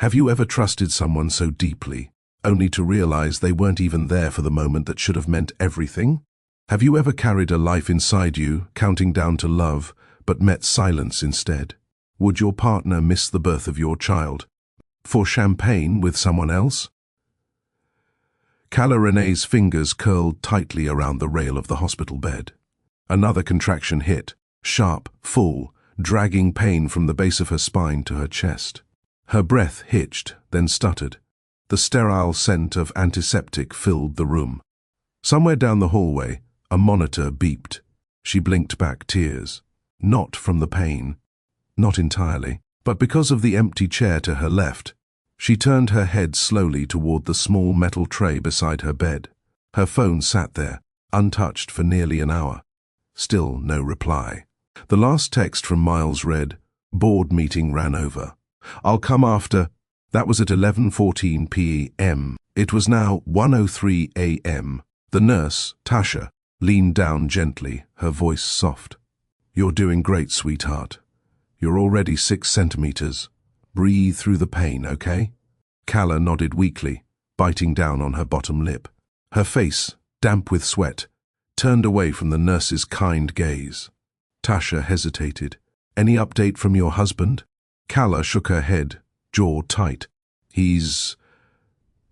Have you ever trusted someone so deeply, only to realize they weren't even there for the moment that should have meant everything? Have you ever carried a life inside you, counting down to love, but met silence instead? Would your partner miss the birth of your child for champagne with someone else? Calla Renee's fingers curled tightly around the rail of the hospital bed. Another contraction hit, sharp, full, dragging pain from the base of her spine to her chest. Her breath hitched, then stuttered. The sterile scent of antiseptic filled the room. Somewhere down the hallway, a monitor beeped. She blinked back tears. Not from the pain. Not entirely, but because of the empty chair to her left. She turned her head slowly toward the small metal tray beside her bed. Her phone sat there, untouched for nearly an hour. Still no reply. The last text from Miles read, "Board meeting ran over. I'll come after." That was at 11:14 p.m. It was now 1:03 a.m. The nurse, Tasha, leaned down gently, her voice soft. "You're doing great, sweetheart. You're already 6 centimeters. Breathe through the pain, okay?" Calla nodded weakly, biting down on her bottom lip. Her face, damp with sweat, turned away from the nurse's kind gaze. Tasha hesitated. "Any update from your husband?" Calla shook her head, jaw tight. "He's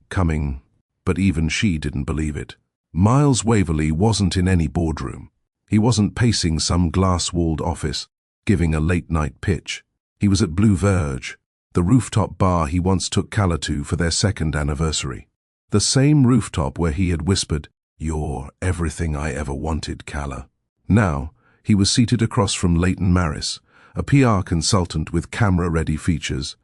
coming," but even she didn't believe it. Miles Waverly wasn't in any boardroom. He wasn't pacing some glass-walled office, giving a late-night pitch. He was at Blue Verge, the rooftop bar he once took Calla to for their 2nd anniversary. The same rooftop where he had whispered, "You're everything I ever wanted, Calla." Now, he was seated across from Leighton Maris, a PR consultant with camera-ready features,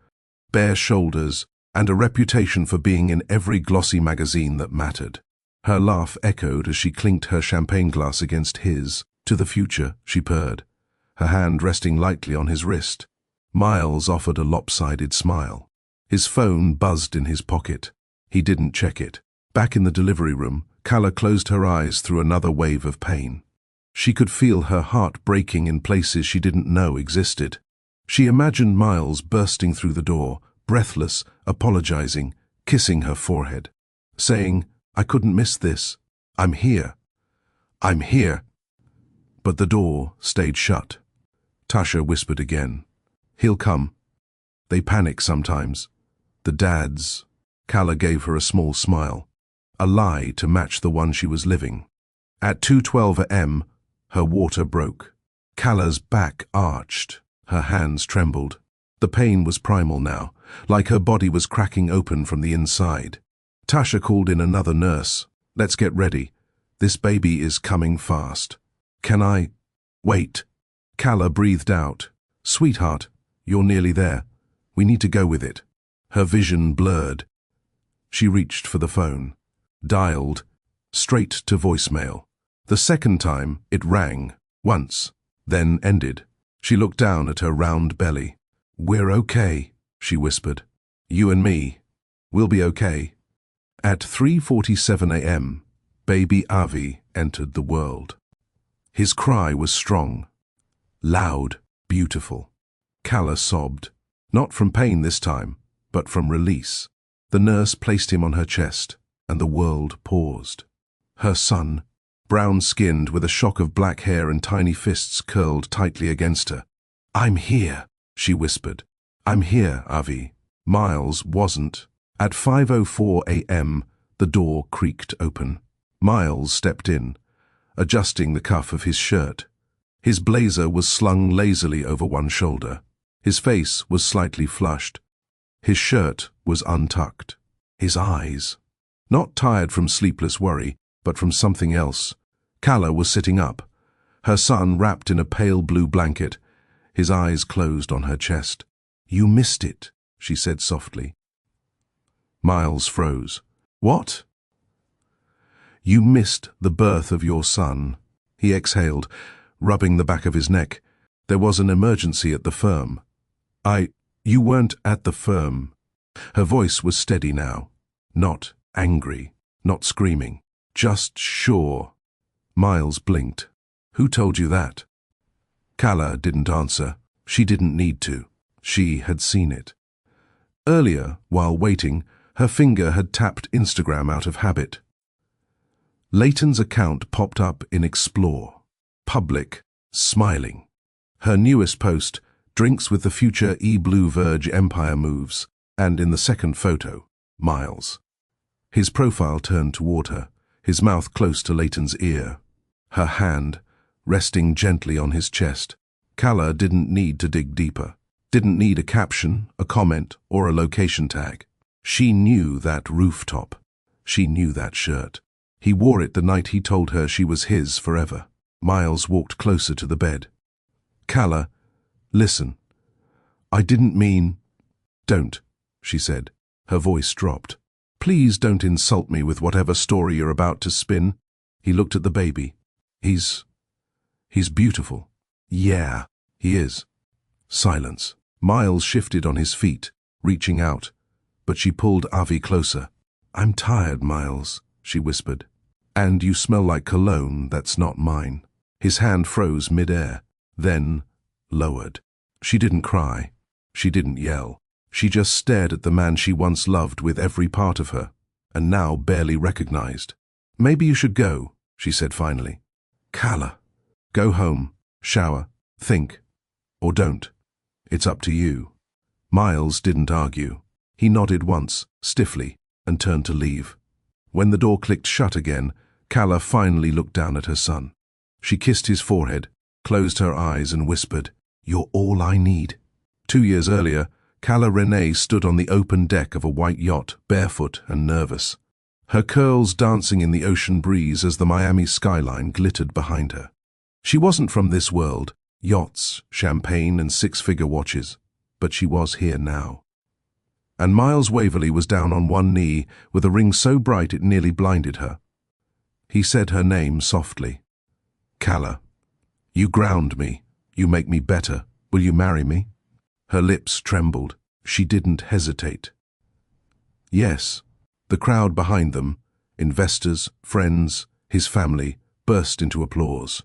bare shoulders, and a reputation for being in every glossy magazine that mattered. Her laugh echoed as she clinked her champagne glass against his. "To the future," she purred, her hand resting lightly on his wrist. Miles offered a lopsided smile. His phone buzzed in his pocket. He didn't check it. Back in the delivery room, Calla closed her eyes through another wave of pain. She could feel her heart breaking in places she didn't know existed. She imagined Miles bursting through the door, breathless, apologizing, kissing her forehead, saying, "I couldn't miss this. I'm here. I'm here." But the door stayed shut. Tasha whispered again, "He'll come. They panic sometimes. The dads." Calla gave her a small smile, a lie to match the one she was living. At 2:12 a.m., her water broke. Calla's back arched. Her hands trembled. The pain was primal now, like her body was cracking open from the inside. Tasha called in another nurse. "Let's get ready. This baby is coming fast." "Can I wait?" Calla breathed out. "Sweetheart, you're nearly there. We need to go with it." Her vision blurred. She reached for the phone. Dialed. Straight to voicemail. The second time, it rang. Once. Then ended. She looked down at her round belly. "We're okay," she whispered. "You and me. We'll be okay." At 3:47 a.m., baby Avi entered the world. His cry was strong. Loud. Beautiful. Calla sobbed. Not from pain this time, but from release. The nurse placed him on her chest, and the world paused. Her son, brown-skinned with a shock of black hair and tiny fists curled tightly against her. "I'm here," she whispered. "I'm here, Avi." Miles wasn't. At 5:04 a.m., the door creaked open. Miles stepped in, adjusting the cuff of his shirt. His blazer was slung lazily over one shoulder. His face was slightly flushed. His shirt was untucked. His eyes, not tired from sleepless worry, but from something else. Calla was sitting up, her son wrapped in a pale blue blanket, his eyes closed on her chest. "You missed it," she said softly. Miles froze. "What?" "You missed the birth of your son," he exhaled, rubbing the back of his neck. "There was an emergency at the firm." You weren't at the firm." Her voice was steady now, not angry, not screaming, just sure. Miles blinked. "Who told you that?" Calla didn't answer. She didn't need to. She had seen it. Earlier, while waiting, her finger had tapped Instagram out of habit. Leighton's account popped up in Explore. Public, smiling. Her newest post, drinks with the future E-Blue Verge Empire moves, and in the second photo, Miles. His profile turned toward her, his mouth close to Leighton's ear. Her hand, resting gently on his chest. Calla didn't need to dig deeper. Didn't need a caption, a comment, or a location tag. She knew that rooftop. She knew that shirt. He wore it the night he told her she was his forever. Miles walked closer to the bed. Calla, listen. I didn't mean... Don't, she said. Her voice dropped. Please don't insult me with whatever story you're about to spin. He looked at the baby. He's beautiful. Yeah, he is. Silence. Miles shifted on his feet, reaching out, but she pulled Avi closer. I'm tired, Miles, she whispered. And you smell like cologne that's not mine. His hand froze mid-air, then lowered. She didn't cry. She didn't yell. She just stared at the man she once loved with every part of her, and now barely recognized. Maybe you should go, she said finally. Calla. Go home, shower, think, or don't. It's up to you. Miles didn't argue. He nodded once, stiffly, and turned to leave. When the door clicked shut again, Calla finally looked down at her son. She kissed his forehead, closed her eyes and whispered, You're all I need. 2 years earlier, Calla Renee stood on the open deck of a white yacht, barefoot and nervous. Her curls dancing in the ocean breeze as the Miami skyline glittered behind her. She wasn't from this world, yachts, champagne and six-figure watches, but she was here now. And Miles Waverley was down on one knee with a ring so bright it nearly blinded her. He said her name softly. Calla, you ground me, you make me better, will you marry me? Her lips trembled. She didn't hesitate. Yes. The crowd behind them, investors, friends, his family, burst into applause.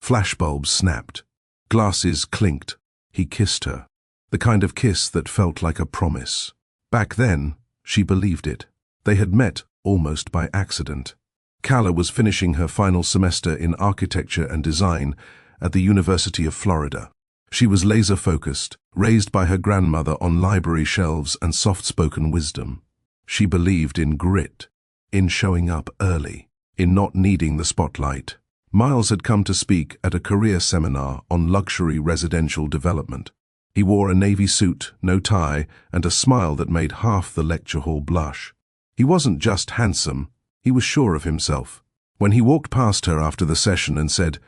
Flashbulbs snapped. Glasses clinked. He kissed her. The kind of kiss that felt like a promise. Back then, she believed it. They had met almost by accident. Calla was finishing her final semester in architecture and design at the University of Florida. She was laser-focused, raised by her grandmother on library shelves and soft-spoken wisdom. She believed in grit, in showing up early, in not needing the spotlight. Miles had come to speak at a career seminar on luxury residential development. He wore a navy suit, no tie, and a smile that made half the lecture hall blush. He wasn't just handsome, he was sure of himself. When he walked past her after the session and said,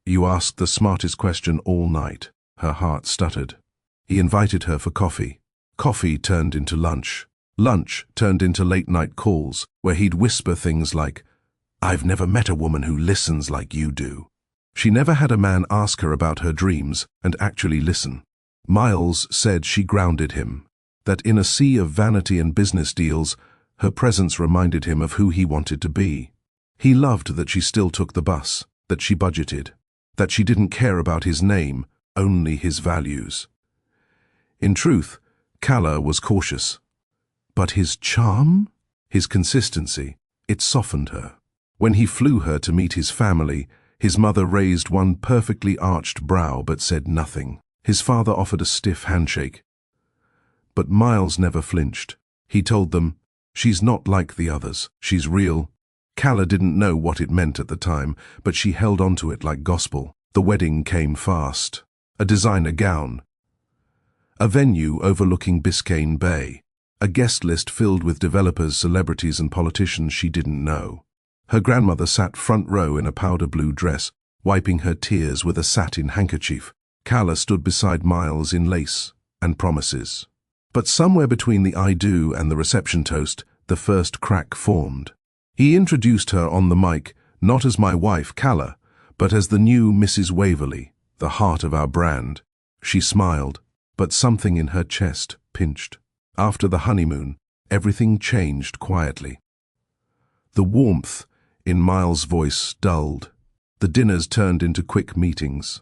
You asked the smartest question all night, her heart stuttered. He invited her for coffee. Coffee turned into lunch. Lunch turned into late-night calls, where he'd whisper things like, I've never met a woman who listens like you do. She never had a man ask her about her dreams and actually listen. Miles said she grounded him, that in a sea of vanity and business deals, her presence reminded him of who he wanted to be. He loved that she still took the bus, that she budgeted, that she didn't care about his name, only his values. In truth, Calla was cautious. But his charm? His consistency, it softened her. When he flew her to meet his family, his mother raised one perfectly arched brow but said nothing. His father offered a stiff handshake. But Miles never flinched. He told them, She's not like the others. She's real. Calla didn't know what it meant at the time, but she held onto it like gospel. The wedding came fast. A designer gown. A venue overlooking Biscayne Bay. A guest list filled with developers, celebrities and politicians she didn't know. Her grandmother sat front row in a powder blue dress, wiping her tears with a satin handkerchief. Calla stood beside Miles in lace and promises. But somewhere between the I do and the reception toast, the first crack formed. He introduced her on the mic, not as my wife, Calla, but as the new Mrs. Waverley, the heart of our brand. She smiled, but something in her chest pinched. After the honeymoon, everything changed quietly. The warmth in Miles' voice dulled. The dinners turned into quick meetings.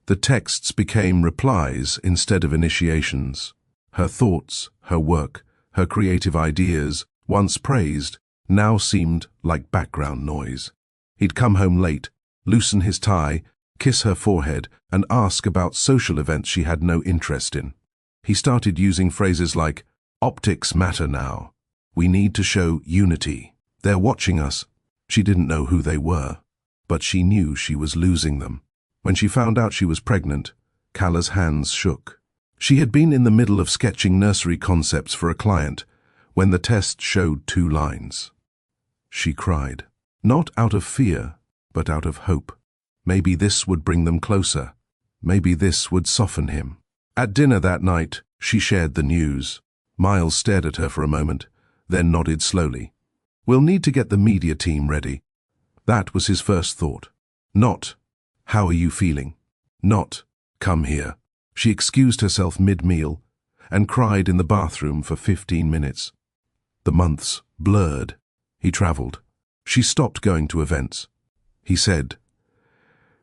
The texts became replies instead of initiations. Her thoughts, her work, her creative ideas, once praised, now seemed like background noise. He'd come home late, loosen his tie, kiss her forehead, and ask about social events she had no interest in. He started using phrases like, "Optics matter now. We need to show unity. They're watching us." She didn't know who they were, but she knew she was losing them. When she found out she was pregnant, Cala's hands shook. She had been in the middle of sketching nursery concepts for a client when the test showed 2 lines. She cried, not out of fear, but out of hope. Maybe this would bring them closer. Maybe this would soften him. At dinner that night, she shared the news. Miles stared at her for a moment, then nodded slowly. "We'll need to get the media team ready." That was his first thought. Not, "How are you feeling?" Not, "Come here." She excused herself mid-meal and cried in the bathroom for 15 minutes. The months blurred. He traveled. She stopped going to events. He said,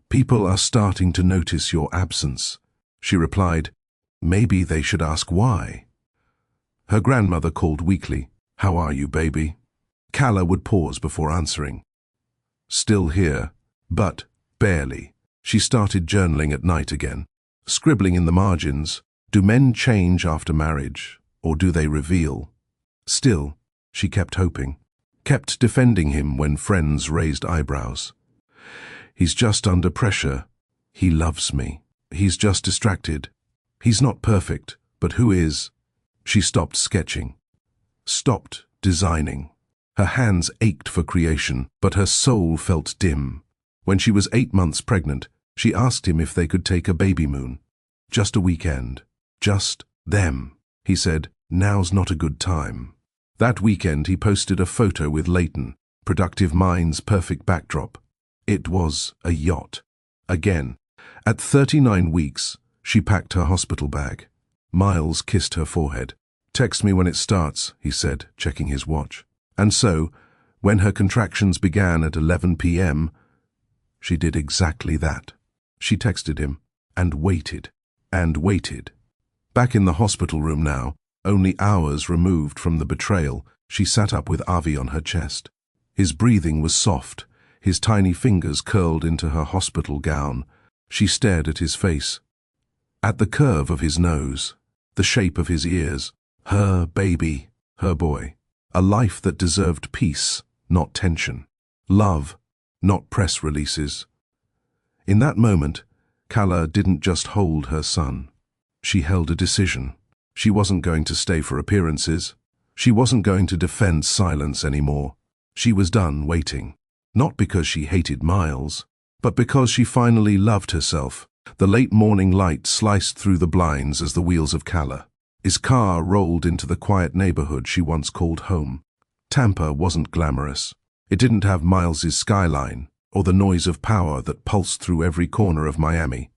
"People are starting to notice your absence." She replied, "Maybe they should ask why." Her grandmother called weakly, "How are you, baby?" Cala would pause before answering. "Still here, but barely." She started journaling at night again, scribbling in the margins, "Do men change after marriage, or do they reveal?" Still, she kept hoping, kept defending him when friends raised eyebrows. "He's just under pressure. He loves me. He's just distracted. He's not perfect, but who is?" She stopped sketching, stopped designing. Her hands ached for creation, but her soul felt dim. When she was 8 months pregnant, she asked him if they could take a baby moon. Just a weekend. Just them. He said, "Now's not a good time." That weekend he posted a photo with Leighton, productive mind's perfect backdrop. It was a yacht. Again. At 39 weeks, she packed her hospital bag. Miles kissed her forehead. "Text me when it starts," he said, checking his watch. And so, when her contractions began at 11 p.m., she did exactly that. She texted him, and waited, and waited. Back in the hospital room now, only hours removed from the betrayal, she sat up with Avi on her chest. His breathing was soft, his tiny fingers curled into her hospital gown. She stared at his face, at the curve of his nose, the shape of his ears. Her baby, her boy. A life that deserved peace, not tension. Love, not press releases. In that moment, Cala didn't just hold her son. She held a decision. She wasn't going to stay for appearances. She wasn't going to defend silence anymore. She was done waiting. Not because she hated Miles, but because she finally loved herself. The late morning light sliced through the blinds as the wheels of Cala's car rolled into the quiet neighborhood she once called home. Tampa wasn't glamorous. It didn't have Miles's skyline or the noise of power that pulsed through every corner of Miami.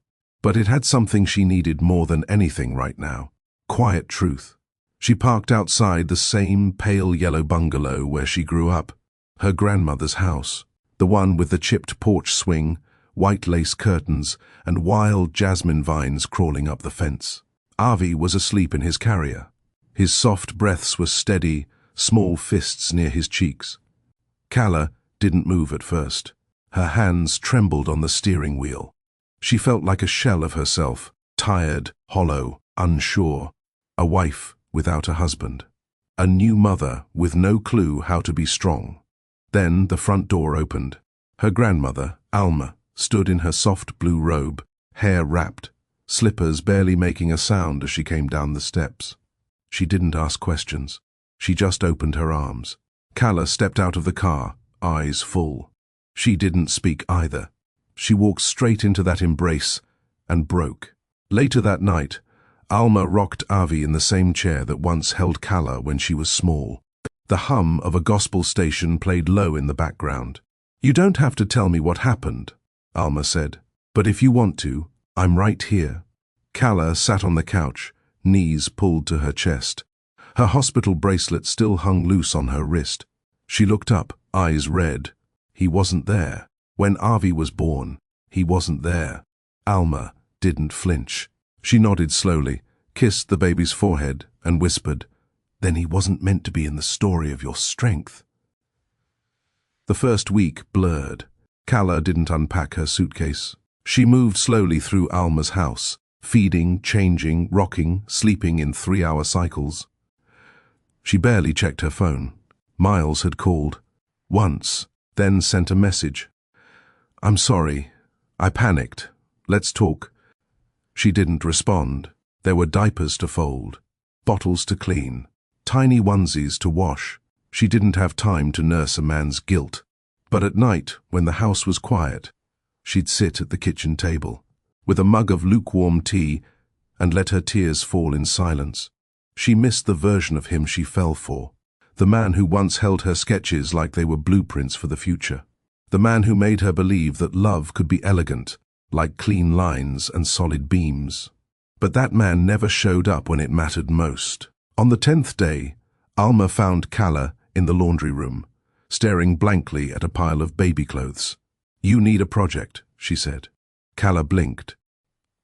But it had something she needed more than anything right now. Quiet truth. She parked outside the same pale yellow bungalow where she grew up, her grandmother's house, the one with the chipped porch swing, white lace curtains, and wild jasmine vines crawling up the fence. Avi was asleep in his carrier. His soft breaths were steady, small fists near his cheeks. Cala didn't move at first. Her hands trembled on the steering wheel. She felt like a shell of herself, tired, hollow, unsure. A wife without a husband. A new mother with no clue how to be strong. Then the front door opened. Her grandmother, Alma, stood in her soft blue robe, hair wrapped, slippers barely making a sound as she came down the steps. She didn't ask questions. She just opened her arms. Cala stepped out of the car, eyes full. She didn't speak either. She walked straight into that embrace and broke. Later that night, Alma rocked Avi in the same chair that once held Cala when she was small. The hum of a gospel station played low in the background. "You don't have to tell me what happened," Alma said. "But if you want to, I'm right here." Cala sat on the couch, knees pulled to her chest. Her hospital bracelet still hung loose on her wrist. She looked up, eyes red. He wasn't there. When Avi was born, he wasn't there. Alma didn't flinch. She nodded slowly, kissed the baby's forehead, and whispered, "Then he wasn't meant to be in the story of your strength." The first week blurred. Calla didn't unpack her suitcase. She moved slowly through Alma's house, feeding, changing, rocking, sleeping in 3-hour cycles. She barely checked her phone. Miles had called. Once, then sent a message. "I'm sorry. I panicked. Let's talk." She didn't respond. There were diapers to fold, bottles to clean, tiny onesies to wash. She didn't have time to nurse a man's guilt. But at night, when the house was quiet, she'd sit at the kitchen table, with a mug of lukewarm tea, and let her tears fall in silence. She missed the version of him she fell for, the man who once held her sketches like they were blueprints for the future, the man who made her believe that love could be elegant, like clean lines and solid beams. But that man never showed up when it mattered most. On the 10th day, Alma found Calla in the laundry room, staring blankly at a pile of baby clothes. "You need a project," she said. Calla blinked.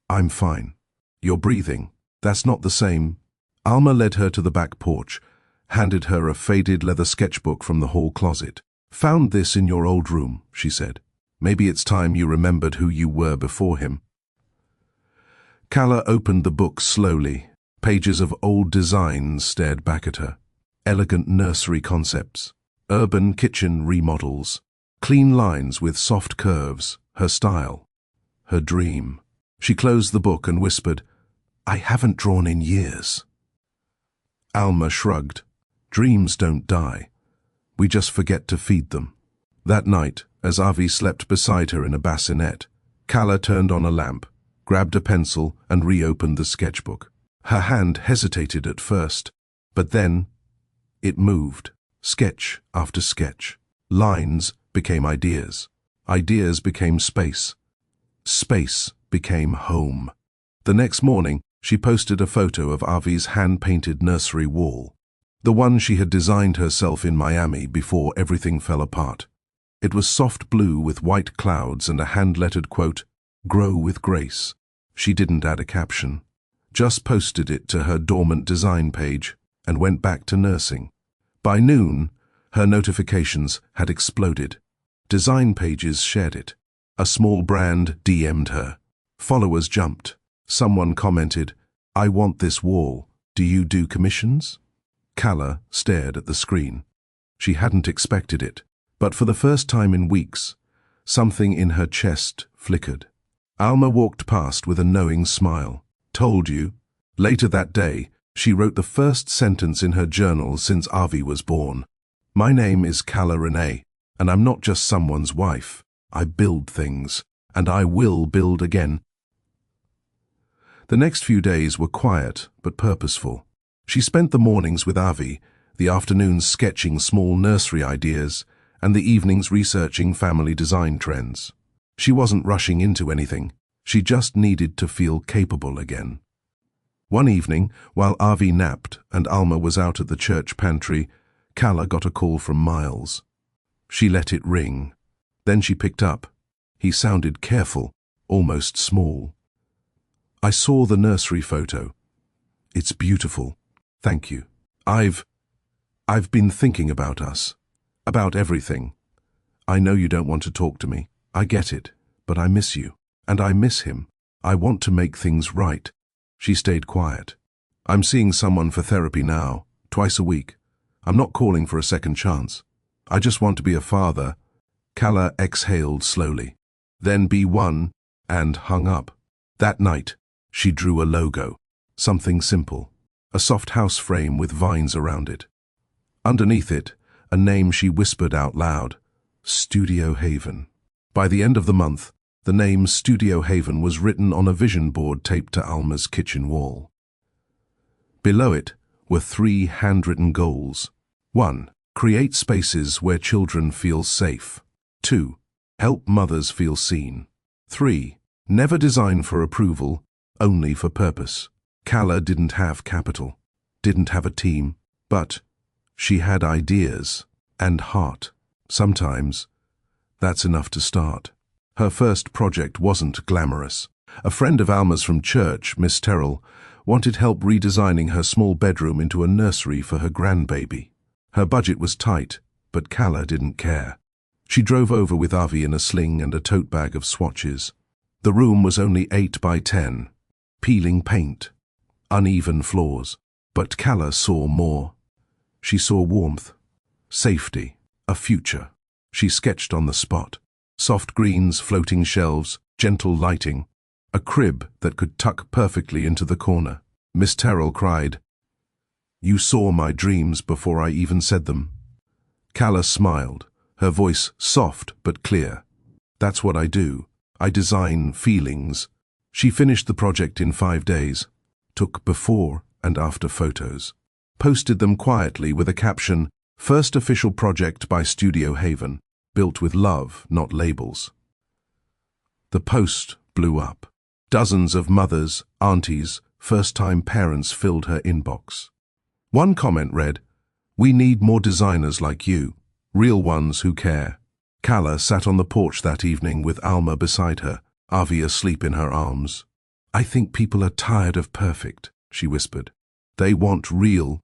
"I'm fine. You're breathing. That's not the same." Alma led her to the back porch, handed her a faded leather sketchbook from the hall closet. "Found this in your old room," she said. "Maybe it's time you remembered who you were before him." Calla opened the book slowly. Pages of old designs stared back at her. Elegant nursery concepts, urban kitchen remodels, clean lines with soft curves, her style, her dream. She closed the book and whispered, "I haven't drawn in years." Alma shrugged. "Dreams don't die. We just forget to feed them." That night, as Avi slept beside her in a bassinet, Calla turned on a lamp, grabbed a pencil, and reopened the sketchbook. Her hand hesitated at first, but then it moved, sketch after sketch. Lines became ideas. Ideas became space. Space became home. The next morning, she posted a photo of Avi's hand-painted nursery wall, the one she had designed herself in Miami before everything fell apart. It was soft blue with white clouds and a hand-lettered quote, "Grow with grace." She didn't add a caption, just posted it to her dormant design page and went back to nursing. By noon, her notifications had exploded. Design pages shared it. A small brand DM'd her. Followers jumped. Someone commented, "I want this wall. Do you do commissions?" Calla stared at the screen. She hadn't expected it, but for the first time in weeks, something in her chest flickered. Alma walked past with a knowing smile. "Told you." Later that day, she wrote the first sentence in her journal since Avi was born. "My name is Calla Renee, and I'm not just someone's wife. I build things, and I will build again." The next few days were quiet but purposeful. She spent the mornings with Avi, the afternoons sketching small nursery ideas, and the evenings researching family design trends. She wasn't rushing into anything. She just needed to feel capable again. One evening, while Avi napped and Alma was out at the church pantry, Calla got a call from Miles. She let it ring. Then she picked up. He sounded careful, almost small. "I saw the nursery photo. It's beautiful. Thank you. I've been thinking about us. About everything. I know you don't want to talk to me. I get it. But I miss you. And I miss him. I want to make things right." She stayed quiet. "I'm seeing someone for therapy now, twice a week. I'm not calling for a second chance. I just want to be a father." Calla exhaled slowly, then be one, and hung up. That night, she drew a logo. Something simple. A soft house frame with vines around it. Underneath it, a name she whispered out loud. Studio Haven. By the end of the month, the name Studio Haven was written on a vision board taped to Alma's kitchen wall. Below it were 3 handwritten goals. 1. Create spaces where children feel safe. 2. Help mothers feel seen. 3. Never design for approval, only for purpose. Calla didn't have capital, didn't have a team, but she had ideas and heart. Sometimes that's enough to start. Her first project wasn't glamorous. A friend of Alma's from church, Miss Terrell, wanted help redesigning her small bedroom into a nursery for her grandbaby. Her budget was tight, but Calla didn't care. She drove over with Avi in a sling and a tote bag of swatches. The room was only 8 by 10. Peeling paint, uneven floors. But Calla saw more. She saw warmth, safety, a future. She sketched on the spot. Soft greens, floating shelves, gentle lighting. A crib that could tuck perfectly into the corner. Miss Terrell cried, "You saw my dreams before I even said them." Calla smiled, her voice soft but clear. "That's what I do. I design feelings." She finished the project in 5 days, took before and after photos, posted them quietly with a caption, "First official project by Studio Haven, built with love, not labels." The post blew up. Dozens of mothers, aunties, first-time parents filled her inbox. One comment read, "We need more designers like you, real ones who care." Calla sat on the porch that evening with Alma beside her, Avi asleep in her arms. "I think people are tired of perfect," she whispered. "They want real."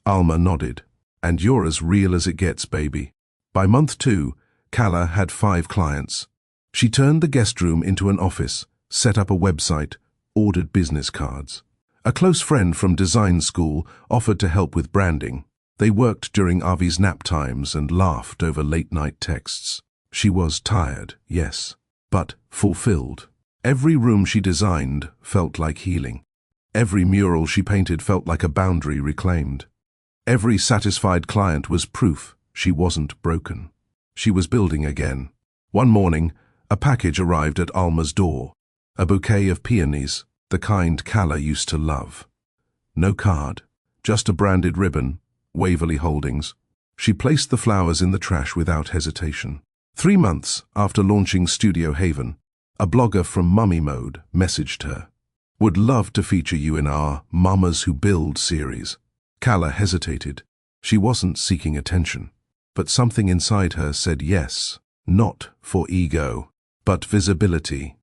Alma nodded. "And you're as real as it gets, baby." By month 2, Calla had 5 clients. She turned the guest room into an office, set up a website, ordered business cards. A close friend from design school offered to help with branding. They worked during Avi's nap times and laughed over late-night texts. She was tired, yes, but fulfilled. Every room she designed felt like healing. Every mural she painted felt like a boundary reclaimed. Every satisfied client was proof she wasn't broken. She was building again. One morning, a package arrived at Alma's door. A bouquet of peonies, the kind Calla used to love. No card, just a branded ribbon, Waverly Holdings. She placed the flowers in the trash without hesitation. 3 months after launching Studio Haven, a blogger from Mummy Mode messaged her. "Would love to feature you in our Mamas Who Build series." Calla hesitated. She wasn't seeking attention, but something inside her said yes, not for ego, but visibility.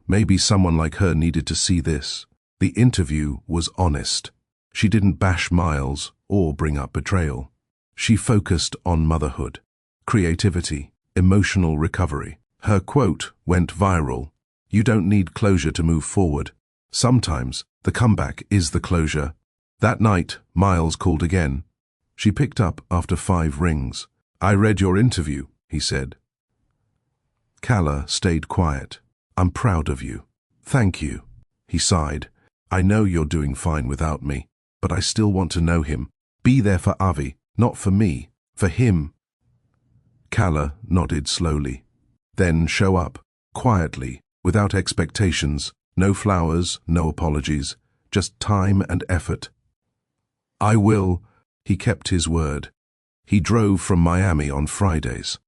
Maybe someone like her needed to see this. The interview was honest. She didn't bash Miles or bring up betrayal. She focused on motherhood, creativity, emotional recovery. Her quote went viral. "You don't need closure to move forward. Sometimes the comeback is the closure." That night, Miles called again. She picked up after 5 rings. "I read your interview," he said. Calla stayed quiet. "I'm proud of you." "Thank you." He sighed. "I know you're doing fine without me, but I still want to know him. Be there for Avi, not for me, for him." Calla nodded slowly. "Then show up, quietly, without expectations, no flowers, no apologies, just time and effort." "I will." He kept his word. He drove from Miami on Fridays,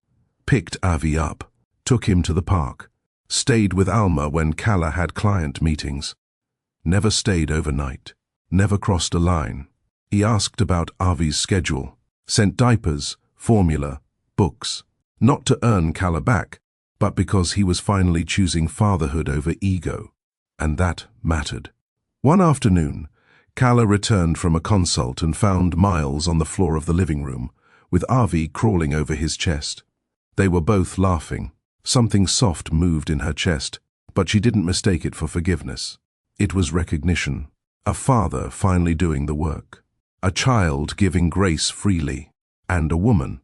picked Avi up, took him to the park, stayed with Alma when Calla had client meetings. Never stayed overnight, never crossed a line. He asked about Avi's schedule, sent diapers, formula, books, not to earn Calla back, but because he was finally choosing fatherhood over ego, and that mattered. One afternoon, Calla returned from a consult and found Miles on the floor of the living room, with Avi crawling over his chest. They were both laughing. Something soft moved in her chest, but she didn't mistake it for forgiveness. It was recognition. A father finally doing the work. A child giving grace freely. And a woman,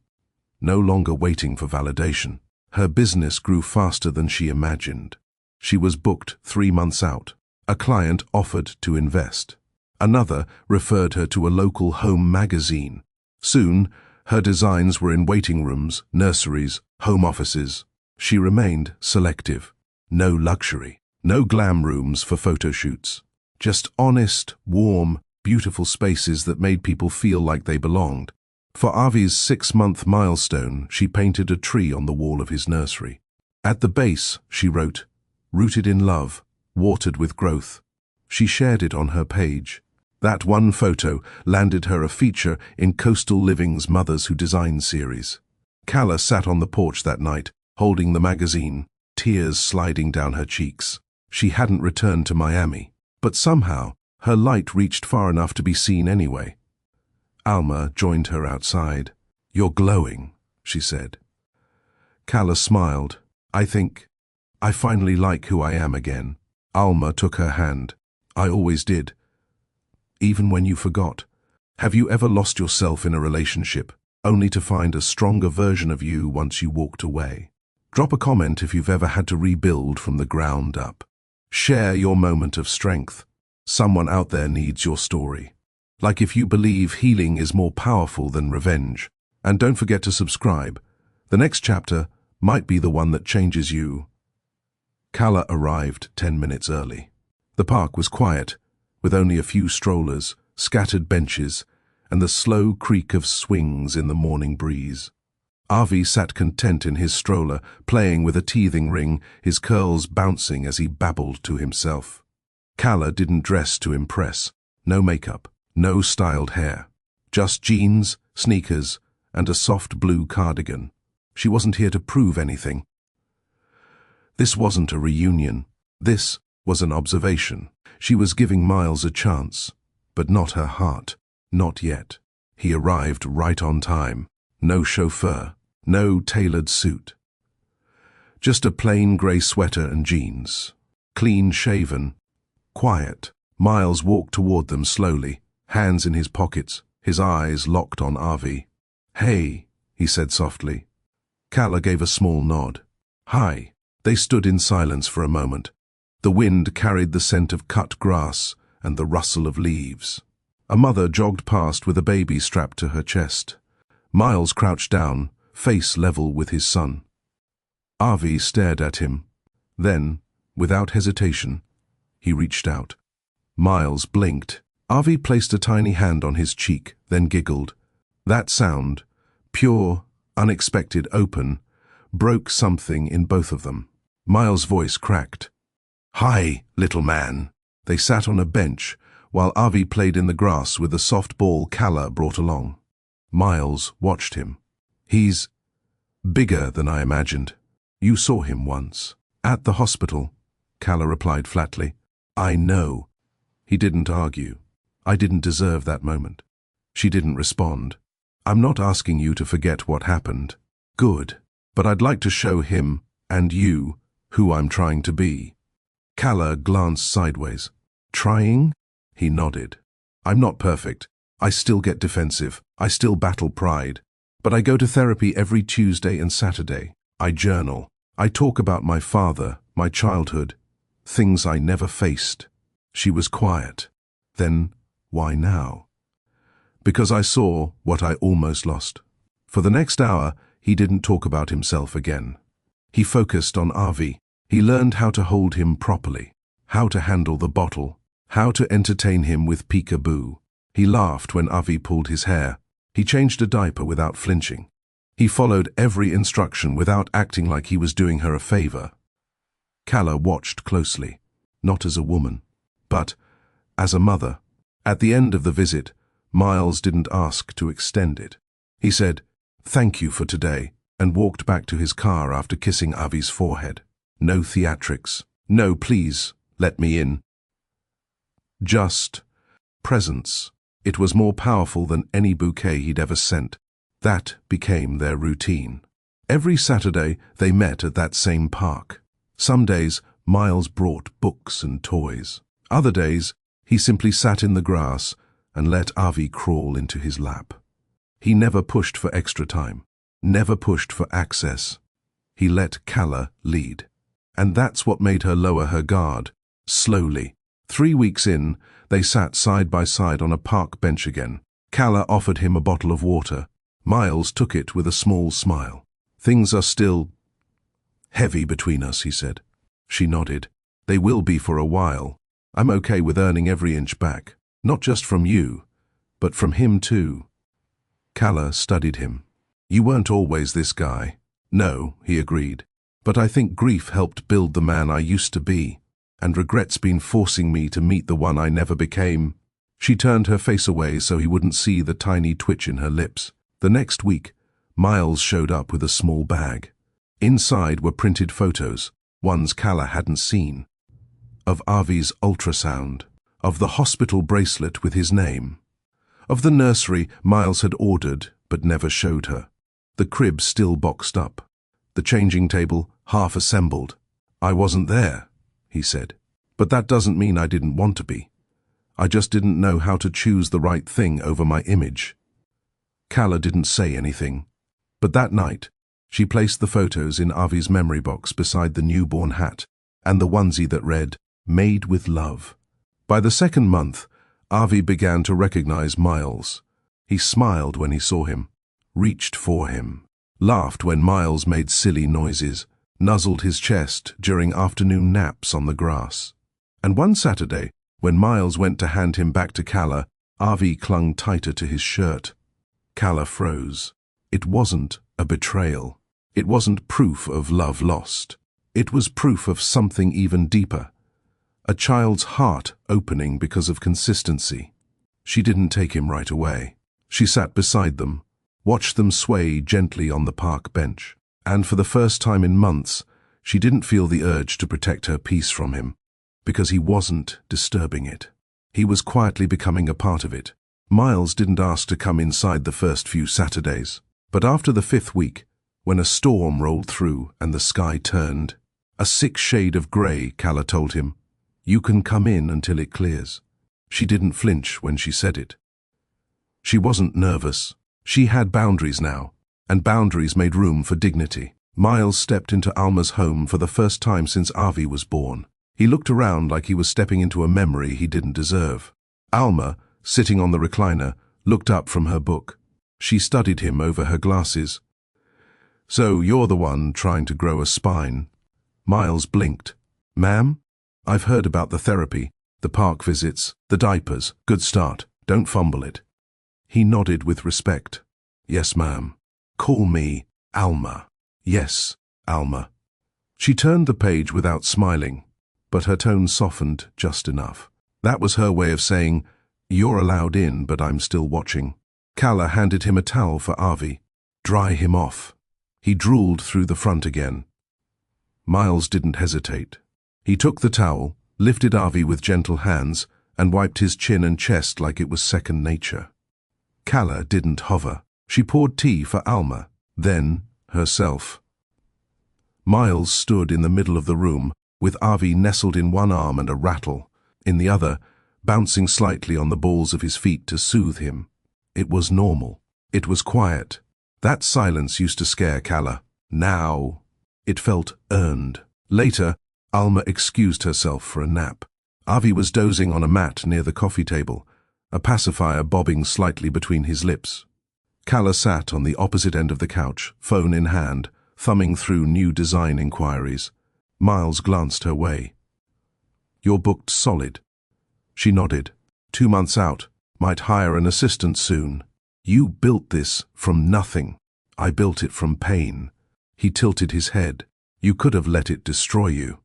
no longer waiting for validation. Her business grew faster than she imagined. She was booked 3 months out. A client offered to invest. Another referred her to a local home magazine. Soon, her designs were in waiting rooms, nurseries, home offices. She remained selective. No luxury. No glam rooms for photo shoots. Just honest, warm, beautiful spaces that made people feel like they belonged. For Avi's 6-month milestone, she painted a tree on the wall of his nursery. At the base, she wrote, "Rooted in love, watered with growth." She shared it on her page. That one photo landed her a feature in Coastal Living's Mothers Who Design series. Calla sat on the porch that night, holding the magazine, tears sliding down her cheeks. She hadn't returned to Miami, but somehow Her light reached far enough to be seen anyway. Alma joined her outside. "You're glowing," she said. Calla smiled. I finally like who I am again." Alma took her hand. "I always did. Even when you forgot. Have you ever lost yourself in a relationship, only to find a stronger version of you once you walked away? Drop a comment if you've ever had to rebuild from the ground up. Share your moment of strength. Someone out there needs your story. Like if you believe healing is more powerful than revenge. And don't forget to subscribe. The next chapter might be the one that changes you." Calla arrived 10 minutes early. The park was quiet, with only a few strollers, scattered benches, and the slow creak of swings in the morning breeze. Avi sat content in his stroller, playing with a teething ring, his curls bouncing as he babbled to himself. Calla didn't dress to impress. No makeup, no styled hair. Just jeans, sneakers, and a soft blue cardigan. She wasn't here to prove anything. This wasn't a reunion. This was an observation. She was giving Miles a chance, but not her heart. Not yet. He arrived right on time. No chauffeur, no tailored suit. Just a plain grey sweater and jeans. Clean shaven. Quiet. Miles walked toward them slowly, hands in his pockets, his eyes locked on Avi. "Hey," he said softly. Calla gave a small nod. "Hi." They stood in silence for a moment. The wind carried the scent of cut grass and the rustle of leaves. A mother jogged past with a baby strapped to her chest. Miles crouched down, face level with his son. Avi stared at him. Then, without hesitation, he reached out. Miles blinked. Avi placed a tiny hand on his cheek, then giggled. That sound, pure, unexpected, open, broke something in both of them. Miles' voice cracked. "Hi, little man." They sat on a bench, while Avi played in the grass with the soft ball Calla brought along. Miles watched him. "He's bigger than I imagined. You saw him once." "At the hospital," Calla replied flatly. "I know." He didn't argue. "I didn't deserve that moment." She didn't respond. "I'm not asking you to forget what happened. Good. But I'd like to show him, and you, who I'm trying to be." Calla glanced sideways. "Trying?" He nodded. "I'm not perfect. I still get defensive. I still battle pride. But I go to therapy every Tuesday and Saturday. I journal. I talk about my father, my childhood, things I never faced." She was quiet. "Then why now?" "Because I saw what I almost lost." For the next hour, he didn't talk about himself again. He focused on Avi. He learned how to hold him properly, how to handle the bottle, how to entertain him with peekaboo. He laughed when Avi pulled his hair. He changed a diaper without flinching. He followed every instruction without acting like he was doing her a favor. Calla watched closely, not as a woman, but as a mother. At the end of the visit, Miles didn't ask to extend it. He said, "Thank you for today," and walked back to his car after kissing Avi's forehead. No theatrics. No, please, let me in. Just presence. It was more powerful than any bouquet he'd ever sent. That became their routine. Every Saturday, they met at that same park. Some days, Miles brought books and toys. Other days, he simply sat in the grass and let Avi crawl into his lap. He never pushed for extra time, never pushed for access. He let Calla lead. And that's what made her lower her guard, slowly. 3 weeks in, they sat side by side on a park bench again. Calla offered him a bottle of water. Miles took it with a small smile. "Things are still heavy between us," he said. She nodded. "They will be for a while. I'm okay with earning every inch back. Not just from you, but from him too." Calla studied him. "You weren't always this guy." "No," he agreed. "But I think grief helped build the man I used to be, and regret's been forcing me to meet the one I never became." She turned her face away so he wouldn't see the tiny twitch in her lips. The next week, Miles showed up with a small bag. Inside were printed photos, ones Calla hadn't seen, of Avi's ultrasound, of the hospital bracelet with his name, of the nursery Miles had ordered but never showed her, the crib still boxed up, the changing table half assembled. "I wasn't there," he said. "But that doesn't mean I didn't want to be. I just didn't know how to choose the right thing over my image." Calla didn't say anything, but that night, she placed the photos in Avi's memory box beside the newborn hat and the onesie that read, "Made with Love." By the second month, Avi began to recognize Miles. He smiled when he saw him, reached for him, laughed when Miles made silly noises, nuzzled his chest during afternoon naps on the grass. And one Saturday, when Miles went to hand him back to Calla, Avi clung tighter to his shirt. Calla froze. It wasn't a betrayal. It wasn't proof of love lost. It was proof of something even deeper. A child's heart opening because of consistency. She didn't take him right away. She sat beside them, watched them sway gently on the park bench. And for the first time in months, she didn't feel the urge to protect her peace from him, because he wasn't disturbing it. He was quietly becoming a part of it. Miles didn't ask to come inside the first few Saturdays, but after the 5th week, when a storm rolled through and the sky turned, a sick shade of grey, Calla told him, "You can come in until it clears." She didn't flinch when she said it. She wasn't nervous. She had boundaries now, and boundaries made room for dignity. Miles stepped into Alma's home for the first time since Avi was born. He looked around like he was stepping into a memory he didn't deserve. Alma, sitting on the recliner, looked up from her book. She studied him over her glasses. "So you're the one trying to grow a spine?" Miles blinked. "Ma'am? I've heard about the therapy, the park visits, the diapers. Good start. Don't fumble it." He nodded with respect. "Yes, ma'am. Call me Alma." "Yes, Alma." She turned the page without smiling, but her tone softened just enough. That was her way of saying, "You're allowed in, but I'm still watching." Calla handed him a towel for Avi. "Dry him off." He drooled through the front again. Miles didn't hesitate. He took the towel, lifted Avi with gentle hands, and wiped his chin and chest like it was second nature. Calla didn't hover. She poured tea for Alma, then herself. Miles stood in the middle of the room, with Avi nestled in one arm and a rattle in the other, bouncing slightly on the balls of his feet to soothe him. It was normal. It was quiet. That silence used to scare Calla. Now, it felt earned. Later, Alma excused herself for a nap. Avi was dozing on a mat near the coffee table, a pacifier bobbing slightly between his lips. Calla sat on the opposite end of the couch, phone in hand, thumbing through new design inquiries. Miles glanced her way. "You're booked solid." She nodded. 2 months out. Might hire an assistant soon. "You built this from nothing." "I built it from pain." He tilted his head. "You could have let it destroy you."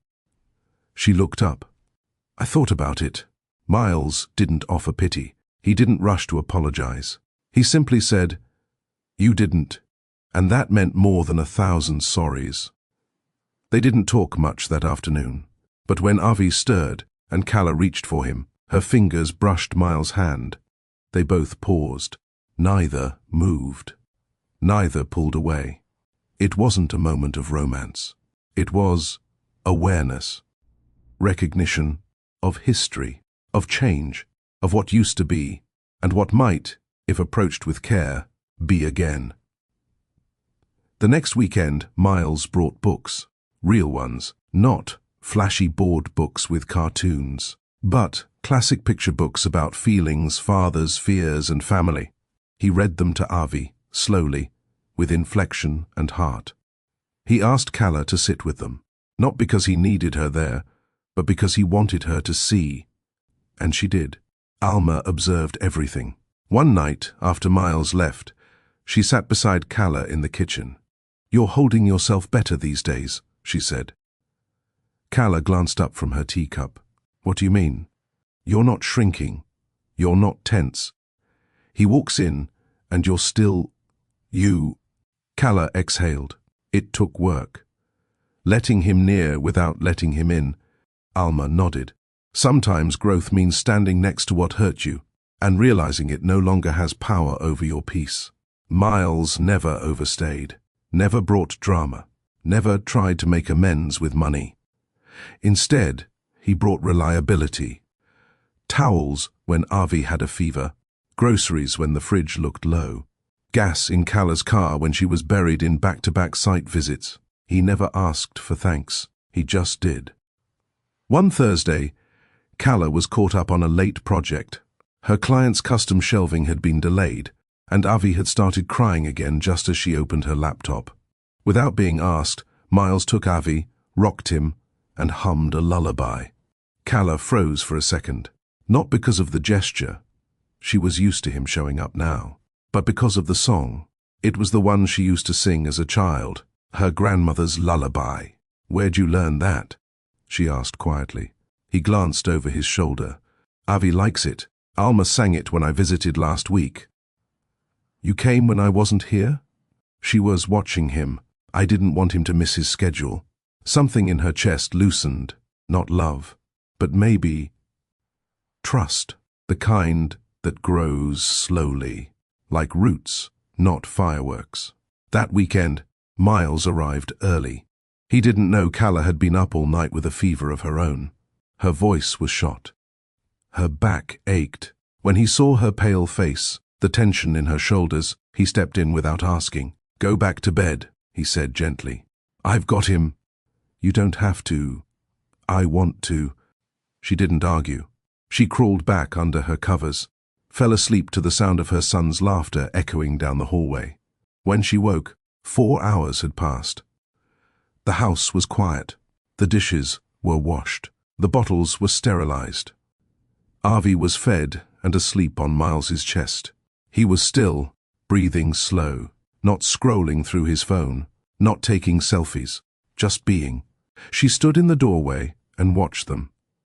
She looked up. "I thought about it." Miles didn't offer pity. He didn't rush to apologize. He simply said, "You didn't," and that meant more than 1,000 sorries. They didn't talk much that afternoon, but when Avi stirred and Calla reached for him, her fingers brushed Miles' hand. They both paused. Neither moved. Neither pulled away. It wasn't a moment of romance. It was awareness, recognition of history, of change, of what used to be, and what might, if approached with care, be again. The next weekend, Miles brought books. Real ones, not flashy board books with cartoons, but classic picture books about feelings, fathers, fears, and family. He read them to Avi, slowly, with inflection and heart. He asked Calla to sit with them, not because he needed her there, but because he wanted her to see. And she did. Alma observed everything. One night, after Miles left, she sat beside Calla in the kitchen. "You're holding yourself better these days," she said. Calla glanced up from her teacup. "What do you mean?" "You're not shrinking. You're not tense. He walks in, and you're still... you..." Calla exhaled. It took work. Letting him near without letting him in. Alma nodded. Sometimes growth means standing next to what hurt you and realizing it no longer has power over your peace. Miles never overstayed, never brought drama, never tried to make amends with money. Instead, he brought reliability. Towels when Avi had a fever, groceries when the fridge looked low, gas in Kala's car when she was buried in back-to-back site visits. He never asked for thanks, he just did. One Thursday, Kala was caught up on a late project. Her client's custom shelving had been delayed, and Avi had started crying again just as she opened her laptop. Without being asked, Miles took Avi, rocked him, and hummed a lullaby. Kala froze for a second, not because of the gesture. She was used to him showing up now, but because of the song. It was the one she used to sing as a child, her grandmother's lullaby. "Where'd you learn that?" she asked quietly. He glanced over his shoulder. "Avi likes it. Alma sang it when I visited last week." "You came when I wasn't here?" She was watching him. I didn't want him to miss his schedule. Something in her chest loosened. Not love, but maybe trust, the kind that grows slowly, like roots, not fireworks. That weekend, Miles arrived early. He didn't know Kala had been up all night with a fever of her own. Her voice was shot. Her back ached. When he saw her pale face, the tension in her shoulders, he stepped in without asking. "Go back to bed," he said gently. "I've got him." "You don't have to. I want to." She didn't argue. She crawled back under her covers, fell asleep to the sound of her son's laughter echoing down the hallway. When she woke, 4 hours had passed. The house was quiet. The dishes were washed. The bottles were sterilized. Avi was fed and asleep on Miles's chest. He was still, breathing slow, not scrolling through his phone, not taking selfies, just being. She stood in the doorway and watched them.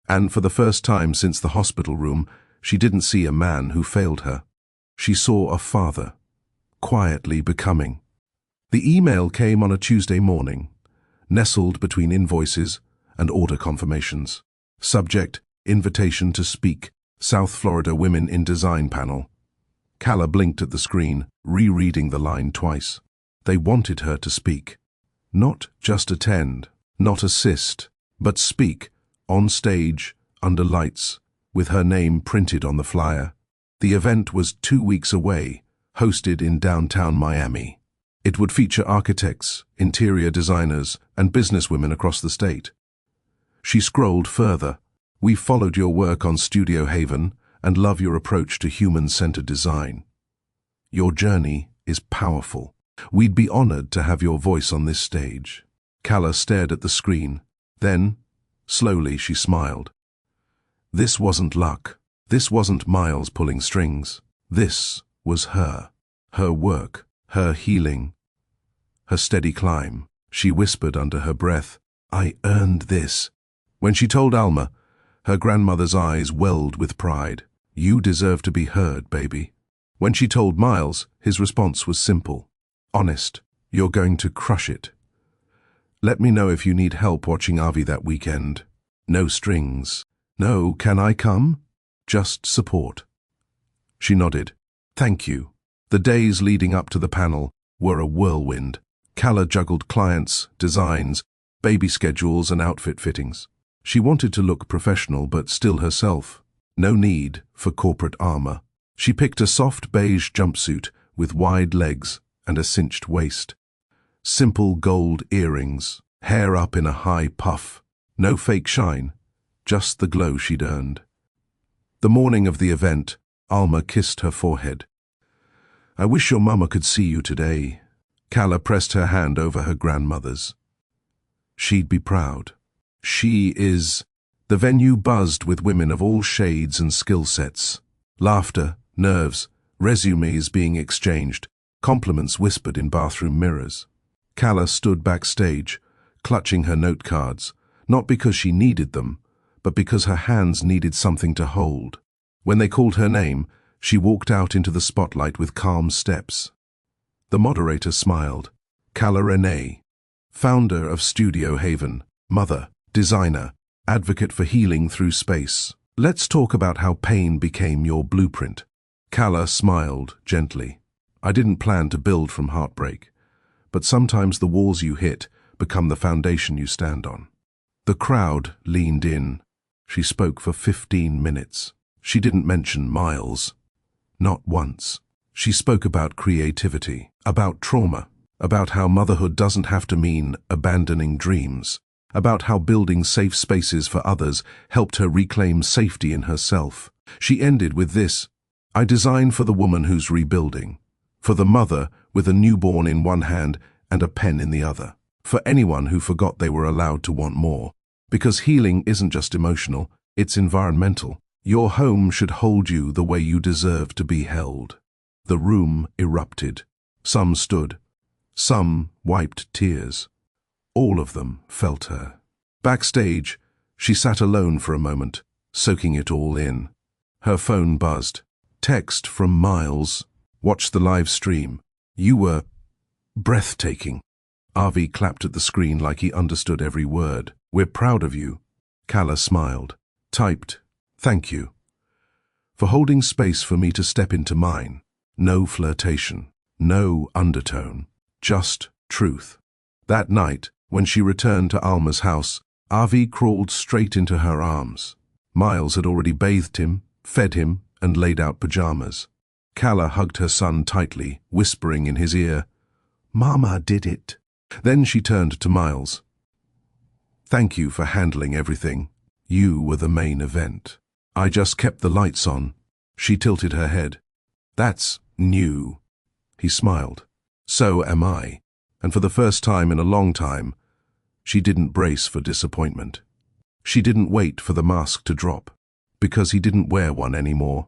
And for the first time since the hospital room, she didn't see a man who failed her. She saw a father, quietly becoming. The email came on a Tuesday morning, nestled between invoices and order confirmations. Subject, invitation to speak, South Florida Women in Design panel. Kala blinked at the screen, rereading the line twice. They wanted her to speak. Not just attend, not assist, but speak, on stage, under lights, with her name printed on the flyer. The event was 2 weeks away, hosted in downtown Miami. It would feature architects, interior designers, and businesswomen across the state. She scrolled further. "We followed your work on Studio Haven and love your approach to human-centered design. Your journey is powerful. We'd be honored to have your voice on this stage." Kala stared at the screen. Then, slowly, she smiled. This wasn't luck. This wasn't Miles pulling strings. This was her. Her work, her healing, her steady climb. She whispered under her breath, "I earned this." When she told Alma, her grandmother's eyes welled with pride. "You deserve to be heard, baby." When she told Miles, his response was simple, honest. "You're going to crush it. Let me know if you need help watching Avi that weekend. No strings. No, can I come? Just support." She nodded. "Thank you." The days leading up to the panel were a whirlwind. Kala juggled clients, designs, baby schedules, and outfit fittings. She wanted to look professional but still herself. No need for corporate armor. She picked a soft beige jumpsuit with wide legs and a cinched waist. Simple gold earrings, hair up in a high puff. No fake shine, just the glow she'd earned. The morning of the event, Alma kissed her forehead. "I wish your mama could see you today." Kala pressed her hand over her grandmother's. "She'd be proud. She is." The venue buzzed with women of all shades and skill sets. Laughter, nerves, resumes being exchanged, compliments whispered in bathroom mirrors. Kala stood backstage, clutching her note cards, not because she needed them, but because her hands needed something to hold. When they called her name, she walked out into the spotlight with calm steps. The moderator smiled. Kala Renee, founder of Studio Haven, mother, designer, advocate for healing through space. Let's talk about how pain became your blueprint. Calla smiled gently. I didn't plan to build from heartbreak, but sometimes the walls you hit become the foundation you stand on. The crowd leaned in. She spoke for 15 minutes. She didn't mention Miles. Not once. She spoke about creativity, about trauma, about how motherhood doesn't have to mean abandoning dreams, about how building safe spaces for others helped her reclaim safety in herself. She ended with this: I design for the woman who's rebuilding, for the mother with a newborn in one hand and a pen in the other, for anyone who forgot they were allowed to want more. Because healing isn't just emotional, it's environmental. Your home should hold you the way you deserve to be held. The room erupted. Some stood. Some wiped tears. All of them felt her. Backstage, she sat alone for a moment, soaking it all in. Her phone buzzed. Text from Miles. Watch the live stream. You were breathtaking. Avi clapped at the screen like he understood every word. We're proud of you. Calla smiled. Typed, thank you. For holding space for me to step into mine. No flirtation. No undertone. Just truth. That night, when she returned to Alma's house, Avi crawled straight into her arms. Miles had already bathed him, fed him, and laid out pajamas. Calla hugged her son tightly, whispering in his ear, Mama did it. Then she turned to Miles. Thank you for handling everything. You were the main event. I just kept the lights on. She tilted her head. That's new. He smiled. So am I. And for the first time in a long time, she didn't brace for disappointment. She didn't wait for the mask to drop, because he didn't wear one anymore.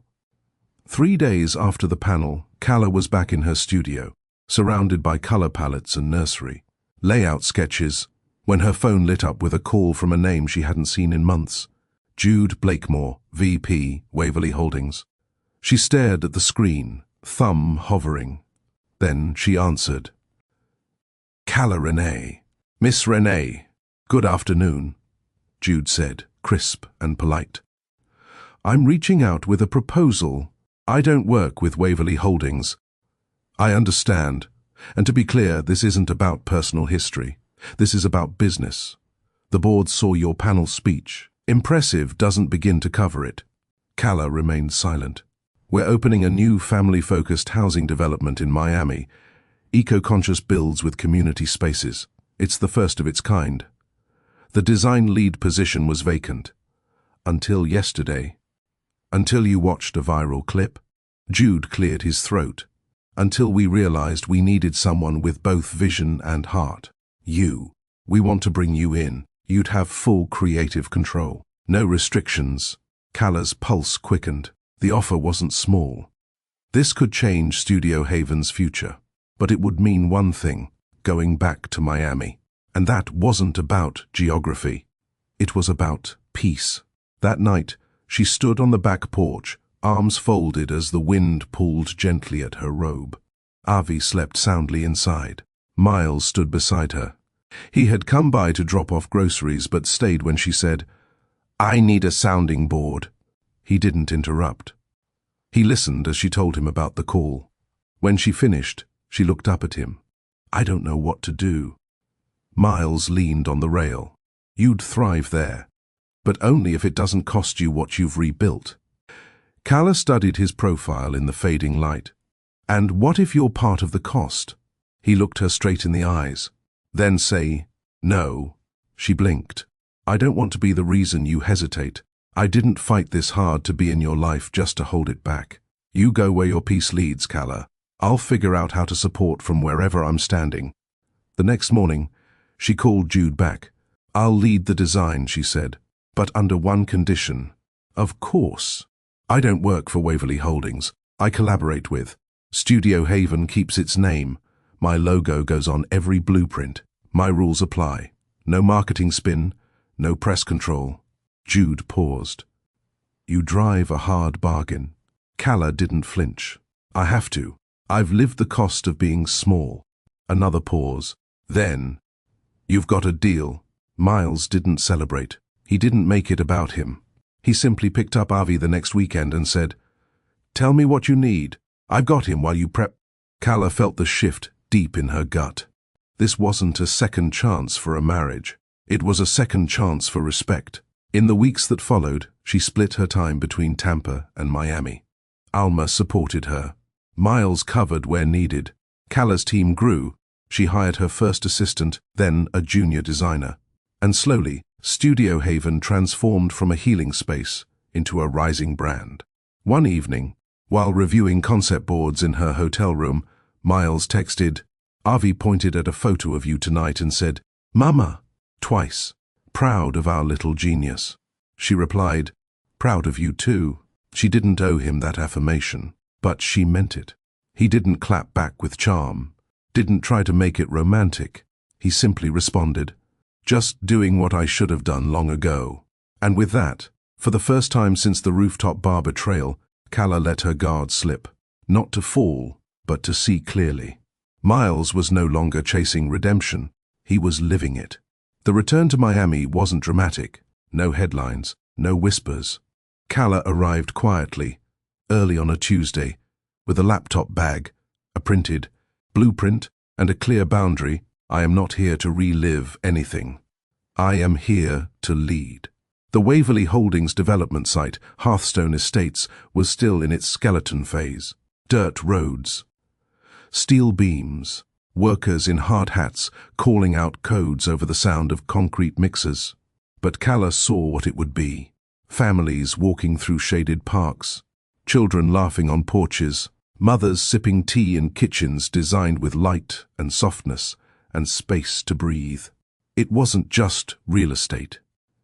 3 days after the panel, Calla was back in her studio, surrounded by color palettes and nursery layout sketches, when her phone lit up with a call from a name she hadn't seen in months. Jude Blakemore, VP, Waverly Holdings. She stared at the screen, thumb hovering. Then she answered. Calla Renee. Miss Renee. Good afternoon, Jude said, crisp and polite. I'm reaching out with a proposal. I don't work with Waverly Holdings. I understand. And to be clear, this isn't about personal history. This is about business. The board saw your panel speech. Impressive doesn't begin to cover it. Calla remained silent. We're opening a new family-focused housing development in Miami. Eco-conscious builds with community spaces. It's the first of its kind. The design lead position was vacant. Until yesterday. Until you watched a viral clip. Jude cleared his throat. Until we realized we needed someone with both vision and heart. You. We want to bring you in. You'd have full creative control. No restrictions. Calla's pulse quickened. The offer wasn't small. This could change Studio Haven's future. But it would mean one thing, going back to Miami. And that wasn't about geography. It was about peace. That night, she stood on the back porch, arms folded as the wind pulled gently at her robe. Avi slept soundly inside. Miles stood beside her. He had come by to drop off groceries but stayed when she said, I need a sounding board. He didn't interrupt. He listened as she told him about the call. When she finished, she looked up at him. I don't know what to do. Miles leaned on the rail. You'd thrive there, but only if it doesn't cost you what you've rebuilt. Calla studied his profile in the fading light. And what if you're part of the cost? He looked her straight in the eyes. Then say, no. She blinked. I don't want to be the reason you hesitate. I didn't fight this hard to be in your life just to hold it back. You go where your peace leads, Calla. I'll figure out how to support from wherever I'm standing. The next morning, she called Jude back. I'll lead the design, she said, but under one condition. Of course. I don't work for Waverly Holdings. I collaborate with. Studio Haven keeps its name. My logo goes on every blueprint. My rules apply. No marketing spin, no press control. Jude paused. You drive a hard bargain. Calla didn't flinch. I have to. I've lived the cost of being small. Another pause. Then, you've got a deal. Miles didn't celebrate. He didn't make it about him. He simply picked up Avi the next weekend and said, "Tell me what you need. I've got him while you prep." Kala felt the shift deep in her gut. This wasn't a second chance for a marriage. It was a second chance for respect. In the weeks that followed, she split her time between Tampa and Miami. Alma supported her. Miles covered where needed. Kala's team grew. She hired her first assistant, then a junior designer. And slowly, Studio Haven transformed from a healing space into a rising brand. One evening, while reviewing concept boards in her hotel room, Miles texted, "Avi pointed at a photo of you tonight and said, 'Mama,' twice, proud of our little genius." She replied, "Proud of you too." She didn't owe him that affirmation, but she meant it. He didn't clap back with charm, didn't try to make it romantic. He simply responded, "Just doing what I should have done long ago." And with that, for the first time since the rooftop bar betrayal, Kala let her guard slip, not to fall, but to see clearly. Miles was no longer chasing redemption, he was living it. The return to Miami wasn't dramatic, no headlines, no whispers. Kala arrived quietly, early on a Tuesday, with a laptop bag, a printed blueprint, and a clear boundary. "I am not here to relive anything. I am here to lead." The Waverly Holdings development site, Hearthstone Estates, was still in its skeleton phase. Dirt roads, steel beams, workers in hard hats calling out codes over the sound of concrete mixers. But Kala saw what it would be. Families walking through shaded parks, children laughing on porches, mothers sipping tea in kitchens designed with light and softness and space to breathe. It wasn't just real estate.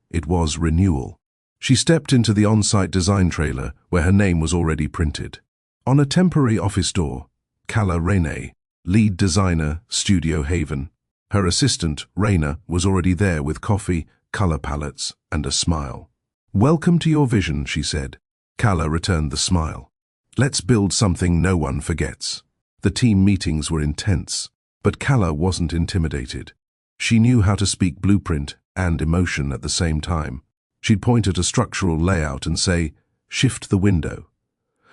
It was renewal. She stepped into the on-site design trailer where her name was already printed. On a temporary office door, Kala Rene, lead designer, Studio Haven. Her assistant, Raina, was already there with coffee, color palettes, and a smile. "Welcome to your vision," she said. Kala returned the smile. "Let's build something no one forgets." The team meetings were intense, but Kala wasn't intimidated. She knew how to speak blueprint and emotion at the same time. She'd point at a structural layout and say, "Shift the window."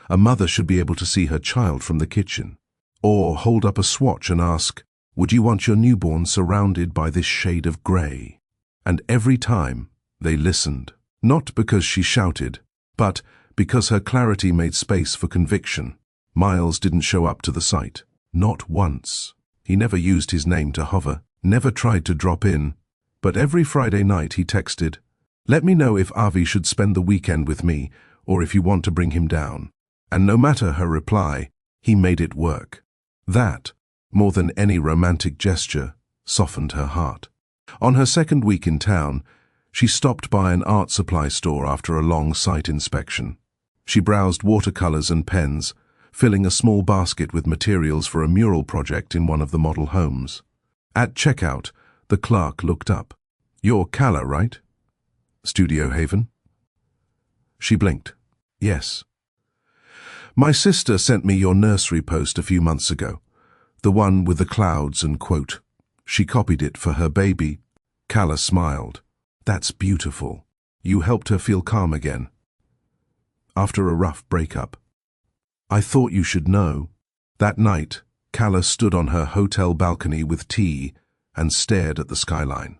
A mother should be able to see her child from the kitchen. Or hold up a swatch and ask, "Would you want your newborn surrounded by this shade of grey?" And every time, they listened. Not because she shouted, but because her clarity made space for conviction. Miles didn't show up to the site. Not once. He never used his name to hover, never tried to drop in. But every Friday night he texted, "Let me know if Avi should spend the weekend with me, or if you want to bring him down." And no matter her reply, he made it work. That, more than any romantic gesture, softened her heart. On her second week in town, she stopped by an art supply store after a long site inspection. She browsed watercolors and pens, filling a small basket with materials for a mural project in one of the model homes. At checkout, the clerk looked up. "You're Kala, right? Studio Haven?" She blinked. "Yes." "My sister sent me your nursery post a few months ago, the one with the clouds and quote. She copied it for her baby." Kala smiled. "That's beautiful. You helped her feel calm again. After a rough breakup." "I thought you should know." That night, Kala stood on her hotel balcony with tea and stared at the skyline.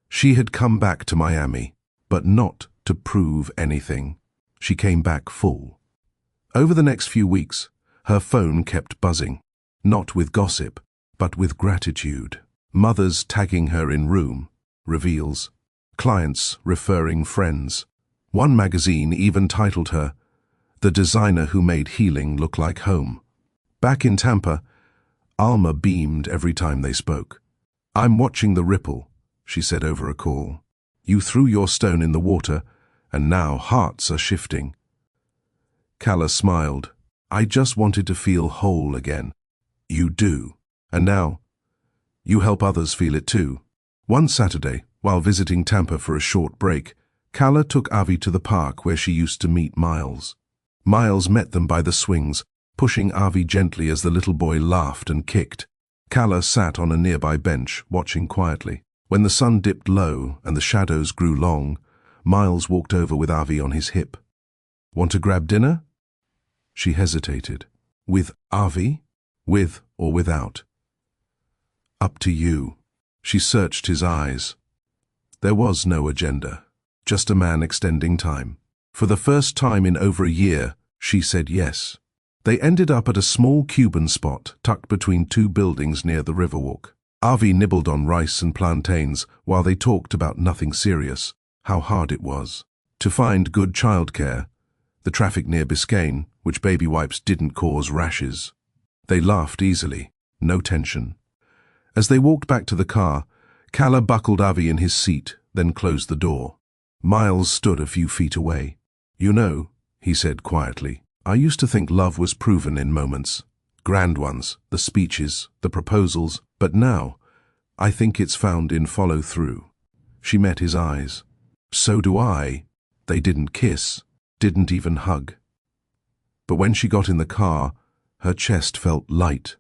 She had come back to Miami, but not to prove anything. She came back full. Over the next few weeks, her phone kept buzzing, not with gossip, but with gratitude. Mothers tagging her in room, reveals, clients referring friends. One magazine even titled her, "The designer who made healing look like home." Back in Tampa, Alma beamed every time they spoke. "I'm watching the ripple," she said over a call. "You threw your stone in the water, and now hearts are shifting." Kala smiled. "I just wanted to feel whole again." "You do. And now, you help others feel it too." One Saturday, while visiting Tampa for a short break, Kala took Avi to the park where she used to meet Miles. Miles met them by the swings, pushing Avi gently as the little boy laughed and kicked. Kala sat on a nearby bench, watching quietly. When the sun dipped low and the shadows grew long, Miles walked over with Avi on his hip. Want to grab dinner? She hesitated. With Avi? With or without? Up to you. She searched his eyes. There was no agenda, just a man extending time. For the first time in over a year, she said yes. They ended up at a small Cuban spot tucked between two buildings near the Riverwalk. Avi nibbled on rice and plantains while they talked about nothing serious, how hard it was to find good childcare, the traffic near Biscayne, which baby wipes didn't cause rashes. They laughed easily, no tension. As they walked back to the car, Calla buckled Avi in his seat, then closed the door. Miles stood a few feet away. You know, he said quietly, I used to think love was proven in moments. Grand ones, the speeches, the proposals, but now, I think it's found in follow-through. She met his eyes. So do I. They didn't kiss, didn't even hug. But when she got in the car, her chest felt light,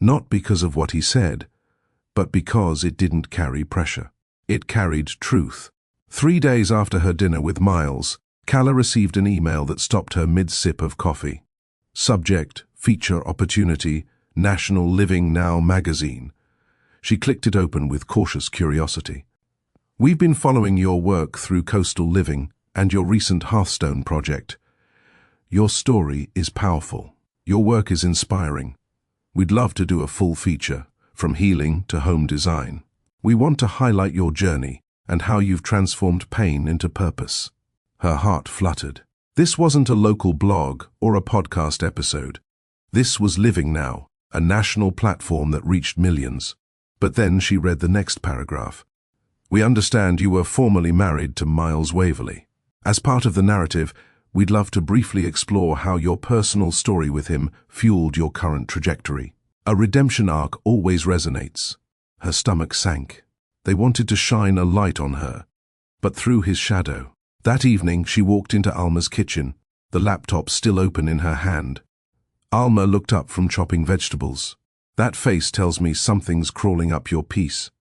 not because of what he said, but because it didn't carry pressure. It carried truth. 3 days after her dinner with Miles, Calla received an email that stopped her mid-sip of coffee. Subject, feature opportunity, National Living Now magazine. She clicked it open with cautious curiosity. We've been following your work through Coastal Living and your recent Hearthstone project. Your story is powerful. Your work is inspiring. We'd love to do a full feature, from healing to home design. We want to highlight your journey and how you've transformed pain into purpose. Her heart fluttered. This wasn't a local blog or a podcast episode. This was Living Now, a national platform that reached millions. But then she read the next paragraph. We understand you were formerly married to Miles Waverley. As part of the narrative, we'd love to briefly explore how your personal story with him fueled your current trajectory. A redemption arc always resonates. Her stomach sank. They wanted to shine a light on her, but through his shadow. That evening, she walked into Alma's kitchen, the laptop still open in her hand. Alma looked up from chopping vegetables. That face tells me something's crawling up your piece.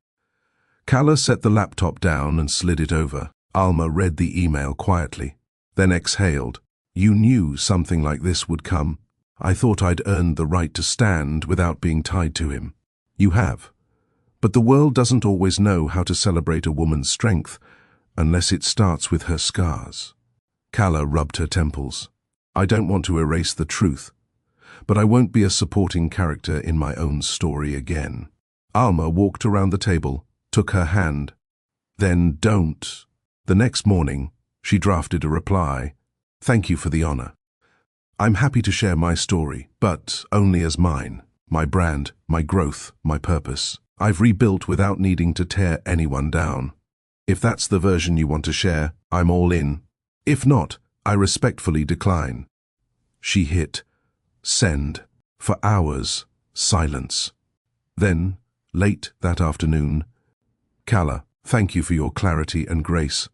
Calla set the laptop down and slid it over. Alma read the email quietly, then exhaled. You knew something like this would come. I thought I'd earned the right to stand without being tied to him. You have. But the world doesn't always know how to celebrate a woman's strength unless it starts with her scars. Calla rubbed her temples. I don't want to erase the truth, but I won't be a supporting character in my own story again. Alma walked around the table, took her hand. Then don't. The next morning, she drafted a reply. Thank you for the honor. I'm happy to share my story, but only as mine, my brand, my growth, my purpose. I've rebuilt without needing to tear anyone down. If that's the version you want to share, I'm all in. If not, I respectfully decline. She hit send. For hours, silence. Then, late that afternoon, Calla, thank you for your clarity and grace.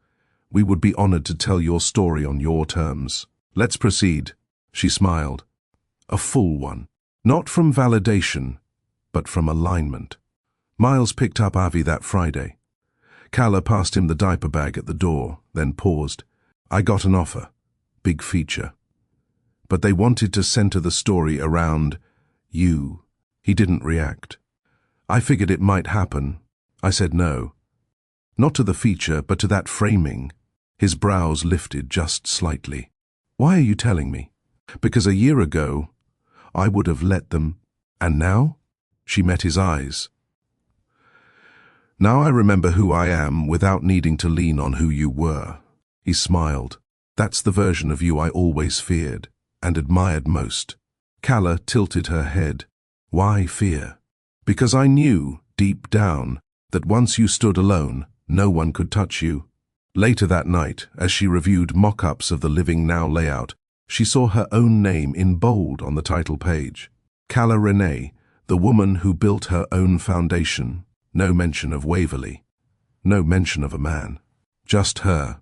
We would be honored to tell your story on your terms. Let's proceed. She smiled. A full one. Not from validation, but from alignment. Miles picked up Avi that Friday. Calla passed him the diaper bag at the door, then paused. I got an offer. Big feature. But they wanted to center the story around you. He didn't react. I figured it might happen. I said no. Not to the feature, but to that framing. His brows lifted just slightly. Why are you telling me? Because a year ago, I would have let them. And now? She met his eyes. Now I remember who I am without needing to lean on who you were. He smiled. That's the version of you I always feared and admired most. Calla tilted her head. Why fear? Because I knew, deep down, that once you stood alone, no one could touch you. Later that night, as she reviewed mock-ups of the Living Now layout, she saw her own name in bold on the title page. Calla Renee, the woman who built her own foundation. No mention of Waverley. No mention of a man. Just her.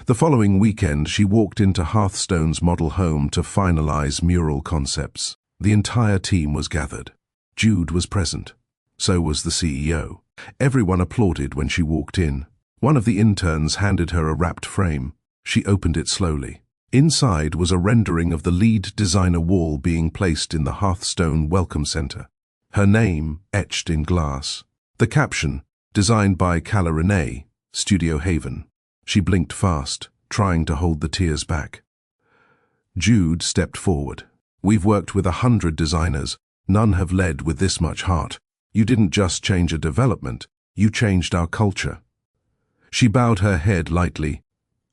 The following weekend, she walked into Hearthstone's model home to finalize mural concepts. The entire team was gathered. Jude was present. So was the CEO. Everyone applauded when she walked in. One of the interns handed her a wrapped frame. She opened it slowly. Inside was a rendering of the lead designer wall being placed in the Hearthstone Welcome Center. Her name etched in glass. The caption, designed by Calla Renee, Studio Haven. She blinked fast, trying to hold the tears back. Jude stepped forward. We've worked with 100 designers. None have led with this much heart. You didn't just change a development, you changed our culture. She bowed her head lightly.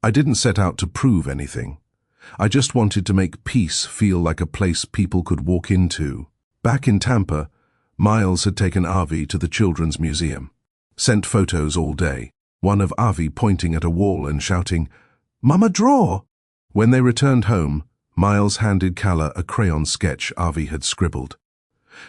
I didn't set out to prove anything. I just wanted to make peace feel like a place people could walk into. Back in Tampa, Miles had taken Avi to the Children's Museum. Sent photos all day, one of Avi pointing at a wall and shouting, "Mama, draw!" When they returned home, Miles handed Calla a crayon sketch Avi had scribbled.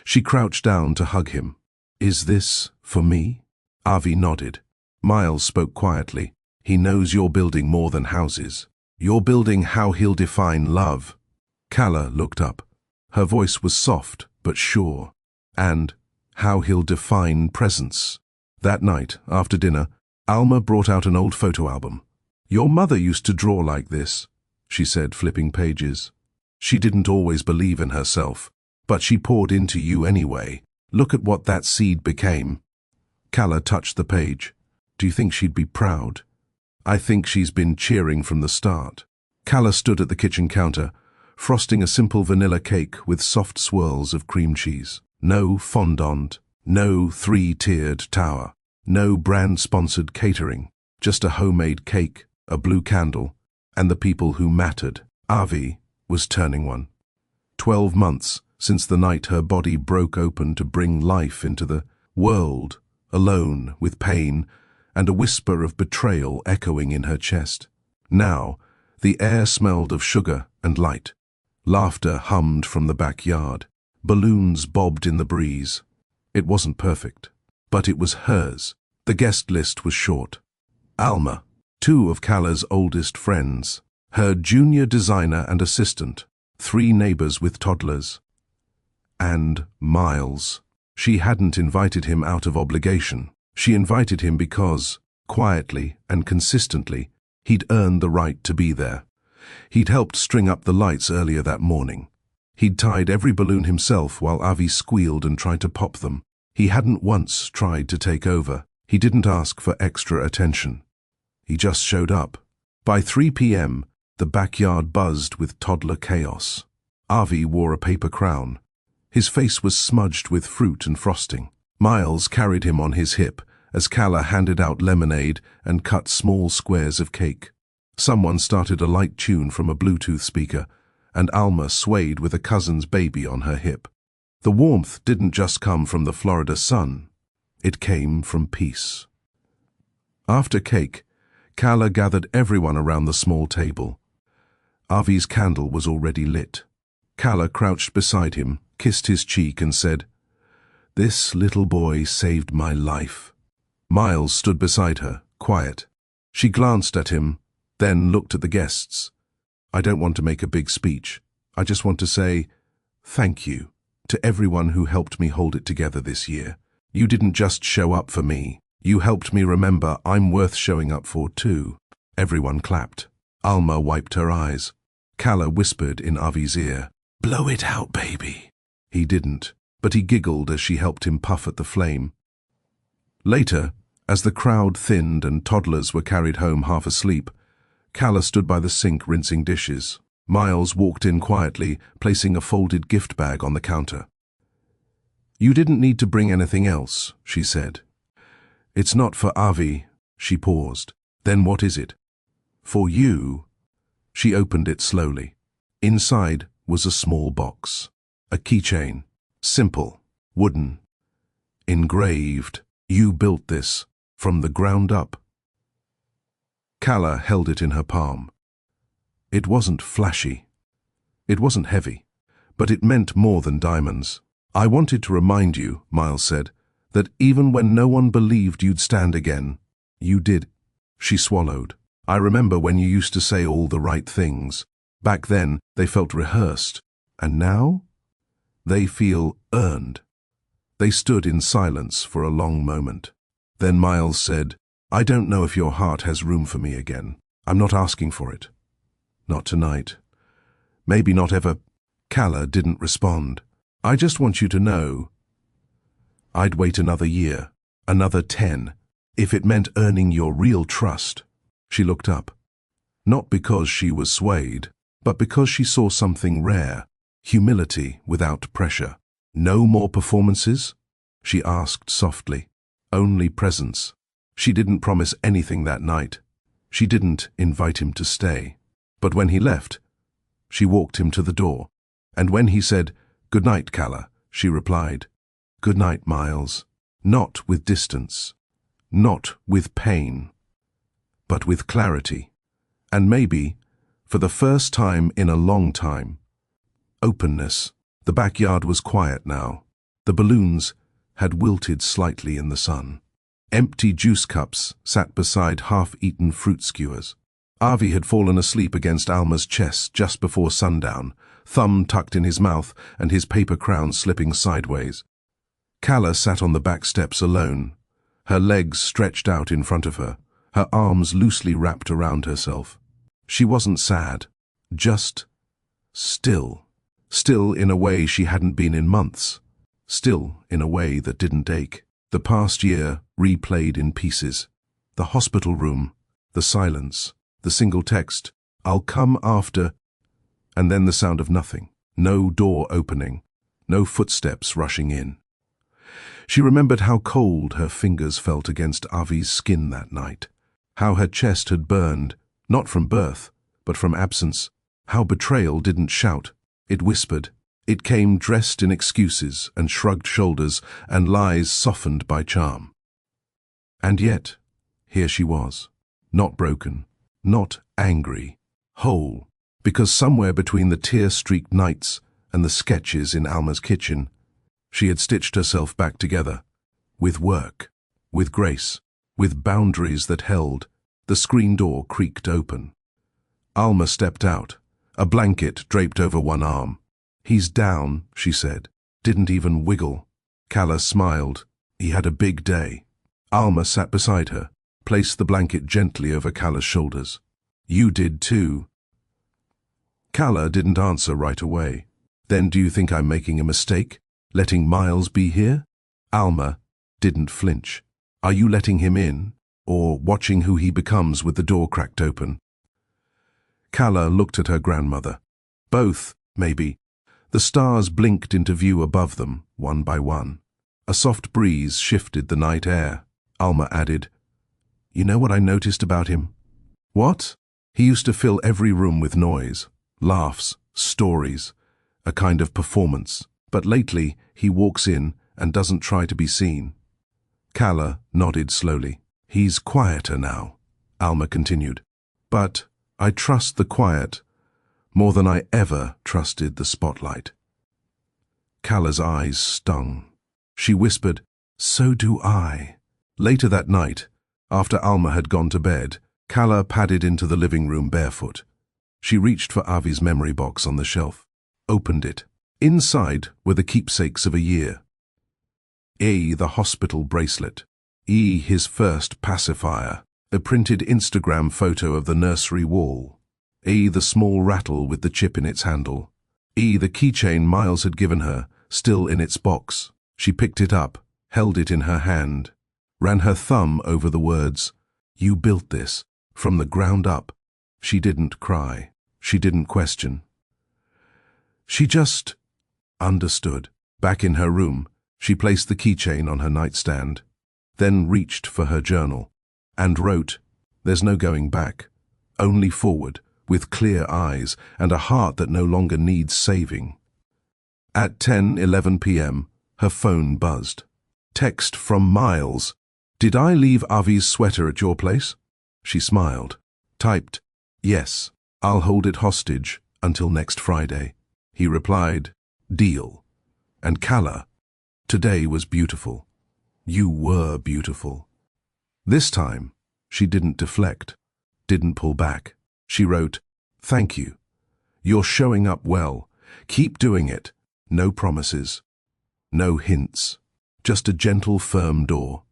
She crouched down to hug him. "Is this for me?" Avi nodded. Miles spoke quietly. "He knows you're building more than houses. You're building how he'll define love." Calla looked up. Her voice was soft but sure. "And how he'll define presence." That night, after dinner, Alma brought out an old photo album. "Your mother used to draw like this," she said, flipping pages. "She didn't always believe in herself, but she poured into you anyway. Look at what that seed became." Calla touched the page. "Do you think she'd be proud?" "I think she's been cheering from the start." Calla stood at the kitchen counter, frosting a simple vanilla cake with soft swirls of cream cheese. No fondant, no three-tiered tower, no brand-sponsored catering, just a homemade cake, a blue candle, and the people who mattered. Avi was turning one. 12 months since the night her body broke open to bring life into the world, alone with pain and a whisper of betrayal echoing in her chest. Now, the air smelled of sugar and light. Laughter hummed from the backyard. Balloons bobbed in the breeze. It wasn't perfect, but it was hers. The guest list was short. Alma, 2 of Calla's oldest friends, her junior designer and assistant, 3 neighbors with toddlers, and Miles. She hadn't invited him out of obligation. She invited him because, quietly and consistently, he'd earned the right to be there. He'd helped string up the lights earlier that morning. He'd tied every balloon himself while Avi squealed and tried to pop them. He hadn't once tried to take over. He didn't ask for extra attention. He just showed up. By 3 p.m., the backyard buzzed with toddler chaos. Avi wore a paper crown. His face was smudged with fruit and frosting. Miles carried him on his hip as Calla handed out lemonade and cut small squares of cake. Someone started a light tune from a Bluetooth speaker, and Alma swayed with a cousin's baby on her hip. The warmth didn't just come from the Florida sun. It came from peace. After cake, Calla gathered everyone around the small table. Avi's candle was already lit. Calla crouched beside him, kissed his cheek and said, "This little boy saved my life." Miles stood beside her, quiet. She glanced at him, then looked at the guests. "I don't want to make a big speech. I just want to say thank you to everyone who helped me hold it together this year. You didn't just show up for me. You helped me remember I'm worth showing up for too." Everyone clapped. Alma wiped her eyes. Calla whispered in Avi's ear, "Blow it out, baby." He didn't, but he giggled as she helped him puff at the flame. Later, as the crowd thinned and toddlers were carried home half asleep, Calla stood by the sink rinsing dishes. Miles walked in quietly, placing a folded gift bag on the counter. "You didn't need to bring anything else," she said. "It's not for Avi." She paused. "Then what is it?" "For you." She opened it slowly. Inside was a small box. A keychain. Simple. Wooden. Engraved. "You built this. From the ground up." Calla held it in her palm. It wasn't flashy. It wasn't heavy. But it meant more than diamonds. "I wanted to remind you," Miles said, "that even when no one believed you'd stand again, you did." She swallowed. "I remember when you used to say all the right things. Back then, they felt rehearsed. And now? They feel earned." They stood in silence for a long moment. Then Miles said, I don't know if your heart has room for me again. I'm not asking for it. Not tonight. Maybe not ever. Calla didn't respond. I just want you to know. I'd wait another year, another 10, if it meant earning your real trust. She looked up. Not because she was swayed, but because she saw something rare, humility without pressure. No more performances? She asked softly. Only presence. She didn't promise anything that night. She didn't invite him to stay. But when he left, she walked him to the door. And when he said, "Good night, Calla," she replied, "Good night, Miles." Not with distance, not with pain, but with clarity. And maybe, for the first time in a long time, openness. The backyard was quiet now. The balloons had wilted slightly in the sun. Empty juice cups sat beside half-eaten fruit skewers. Avi had fallen asleep against Alma's chest just before sundown, thumb tucked in his mouth and his paper crown slipping sideways. Calla sat on the back steps alone, her legs stretched out in front of her, her arms loosely wrapped around herself. She wasn't sad, just still. Still in a way she hadn't been in months. Still in a way that didn't ache. The past year replayed in pieces. The hospital room, the silence, the single text, "I'll come after," and then the sound of nothing. No door opening, no footsteps rushing in. She remembered how cold her fingers felt against Avi's skin that night, how her chest had burned, not from birth, but from absence, how betrayal didn't shout, it whispered. It came dressed in excuses and shrugged shoulders and lies softened by charm. And yet, here she was, not broken, not angry, whole, because somewhere between the tear-streaked nights and the sketches in Alma's kitchen, she had stitched herself back together, with work, with grace, with boundaries that held. The screen door creaked open. Alma stepped out, a blanket draped over one arm. "He's down," she said. Didn't even wiggle. Calla smiled. He had a big day. Alma sat beside her, placed the blanket gently over Calla's shoulders. "You did too." Calla didn't answer right away. "Then do you think I'm making a mistake, letting Miles be here?" Alma didn't flinch. "Are you letting him in, or watching who he becomes with the door cracked open?" Calla looked at her grandmother. Both, maybe. The stars blinked into view above them, one by one. A soft breeze shifted the night air. Alma added, "You know what I noticed about him?" "What?" "He used to fill every room with noise, laughs, stories, a kind of performance. But lately, he walks in and doesn't try to be seen." Calla nodded slowly. "He's quieter now," Alma continued. "But I trust the quiet more than I ever trusted the spotlight." Calla's eyes stung. She whispered, "So do I." Later that night, after Alma had gone to bed, Calla padded into the living room barefoot. She reached for Avi's memory box on the shelf, opened it. Inside were the keepsakes of a year. A, the hospital bracelet. E, his first pacifier. A printed Instagram photo of the nursery wall. E, the small rattle with the chip in its handle. E, the keychain Miles had given her, still in its box. She picked it up, held it in her hand, ran her thumb over the words, "You built this, from the ground up." She didn't cry. She didn't question. She just understood. Back in her room, she placed the keychain on her nightstand, then reached for her journal, and wrote, "There's no going back, only forward, with clear eyes and a heart that no longer needs saving." At 10:11 p.m., her phone buzzed. Text from Miles. "Did I leave Avi's sweater at your place?" She smiled. Typed, "Yes, I'll hold it hostage until next Friday." He replied, "Deal." And Calla, "Today was beautiful. You were beautiful." This time, she didn't deflect, didn't pull back. She wrote, "Thank you. You're showing up well. Keep doing it. No promises. No hints. Just a gentle, firm door.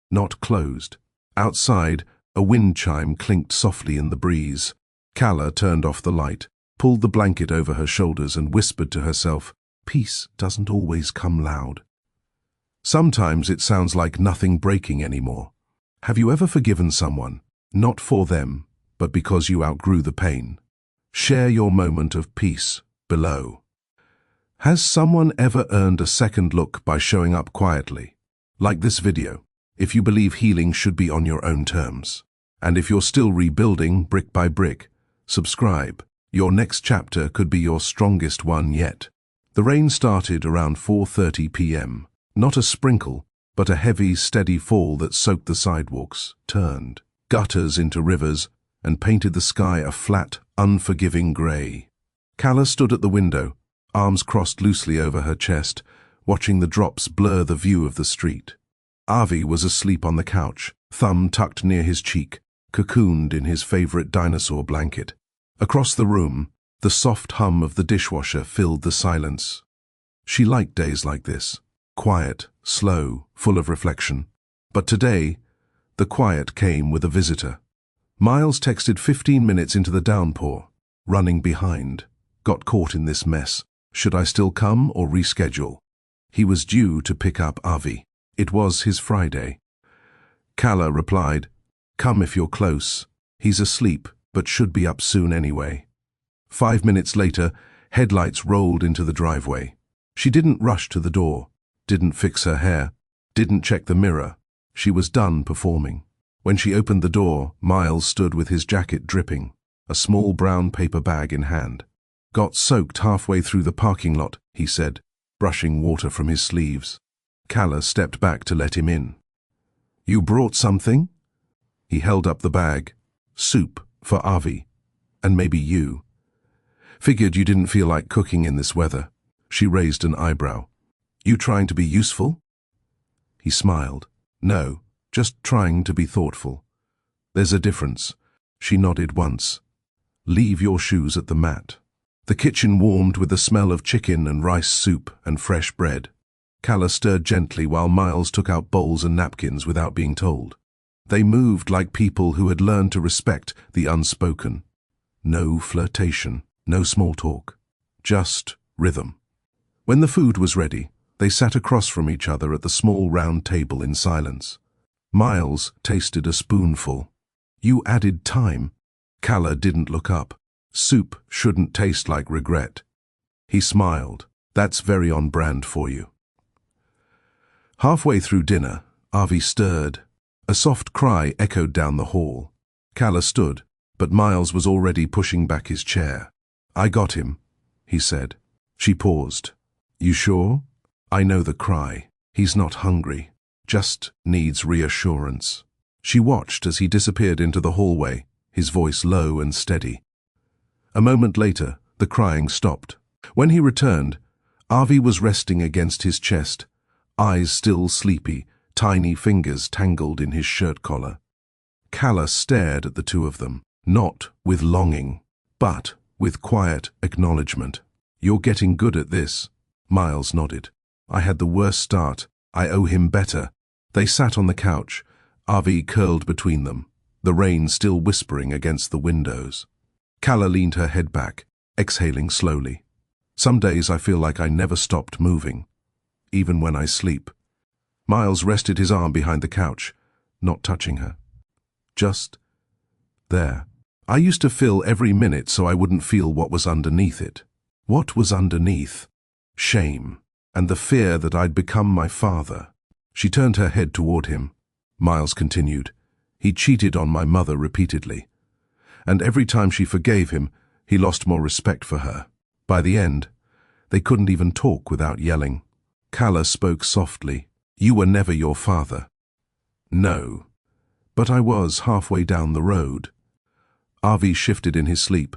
Not closed, Outside, a wind chime clinked softly in the breeze. Calla turned off the light, pulled the blanket over her shoulders and whispered to herself, "Peace doesn't always come loud. Sometimes it sounds like nothing breaking anymore." Have you ever forgiven someone, not for them, but because you outgrew the pain? Share your moment of peace below. Has someone ever earned a second look by showing up quietly? Like this video, if you believe healing should be on your own terms. And if you're still rebuilding brick by brick, subscribe. Your next chapter could be your strongest one yet. The rain started around 4:30 p.m. Not a sprinkle, but a heavy, steady fall that soaked the sidewalks, turned gutters into rivers, and painted the sky a flat, unforgiving grey. Calla stood at the window, arms crossed loosely over her chest, watching the drops blur the view of the street. Avi was asleep on the couch, thumb tucked near his cheek, cocooned in his favorite dinosaur blanket. Across the room, the soft hum of the dishwasher filled the silence. She liked days like this, quiet, slow, full of reflection. But today, the quiet came with a visitor. Miles texted 15 minutes into the downpour, running behind. Got caught in this mess. Should I still come or reschedule? He was due to pick up Avi. It was his Friday. Calla replied, "Come if you're close. He's asleep, but should be up soon anyway." 5 minutes later, headlights rolled into the driveway. She didn't rush to the door, didn't fix her hair, didn't check the mirror. She was done performing. When she opened the door, Miles stood with his jacket dripping, a small brown paper bag in hand. "Got soaked halfway through the parking lot," he said, brushing water from his sleeves. Calla stepped back to let him in. "You brought something?" He held up the bag. "Soup for Avi. And maybe you. Figured you didn't feel like cooking in this weather." She raised an eyebrow. "You trying to be useful?" He smiled. "No, just trying to be thoughtful. There's a difference." She nodded once. "Leave your shoes at the mat." The kitchen warmed with the smell of chicken and rice soup and fresh bread. Calla stirred gently while Miles took out bowls and napkins without being told. They moved like people who had learned to respect the unspoken. No flirtation, no small talk, just rhythm. When the food was ready, they sat across from each other at the small round table in silence. Miles tasted a spoonful. "You added time." Calla didn't look up. "Soup shouldn't taste like regret." He smiled. "That's very on brand for you." Halfway through dinner, Avi stirred. A soft cry echoed down the hall. Calla stood, but Miles was already pushing back his chair. "I got him," he said. She paused. "You sure?" "I know the cry. He's not hungry. Just needs reassurance." She watched as he disappeared into the hallway, his voice low and steady. A moment later, the crying stopped. When he returned, Avi was resting against his chest, eyes still sleepy, tiny fingers tangled in his shirt collar. Calla stared at the two of them, not with longing, but with quiet acknowledgement. "You're getting good at this." Miles nodded. "I had the worst start. I owe him better." They sat on the couch, Avi curled between them, the rain still whispering against the windows. Calla leaned her head back, exhaling slowly. "Some days I feel like I never stopped moving, even when I sleep." Miles rested his arm behind the couch, not touching her. "Just there. I used to fill every minute so I wouldn't feel what was underneath it." What was underneath? Shame, and the fear that I'd become my father. She turned her head toward him. Miles continued. "He cheated on my mother repeatedly. And every time she forgave him, he lost more respect for her. By the end, they couldn't even talk without yelling." Calla spoke softly. "You were never your father." "No, but I was halfway down the road." Avi shifted in his sleep,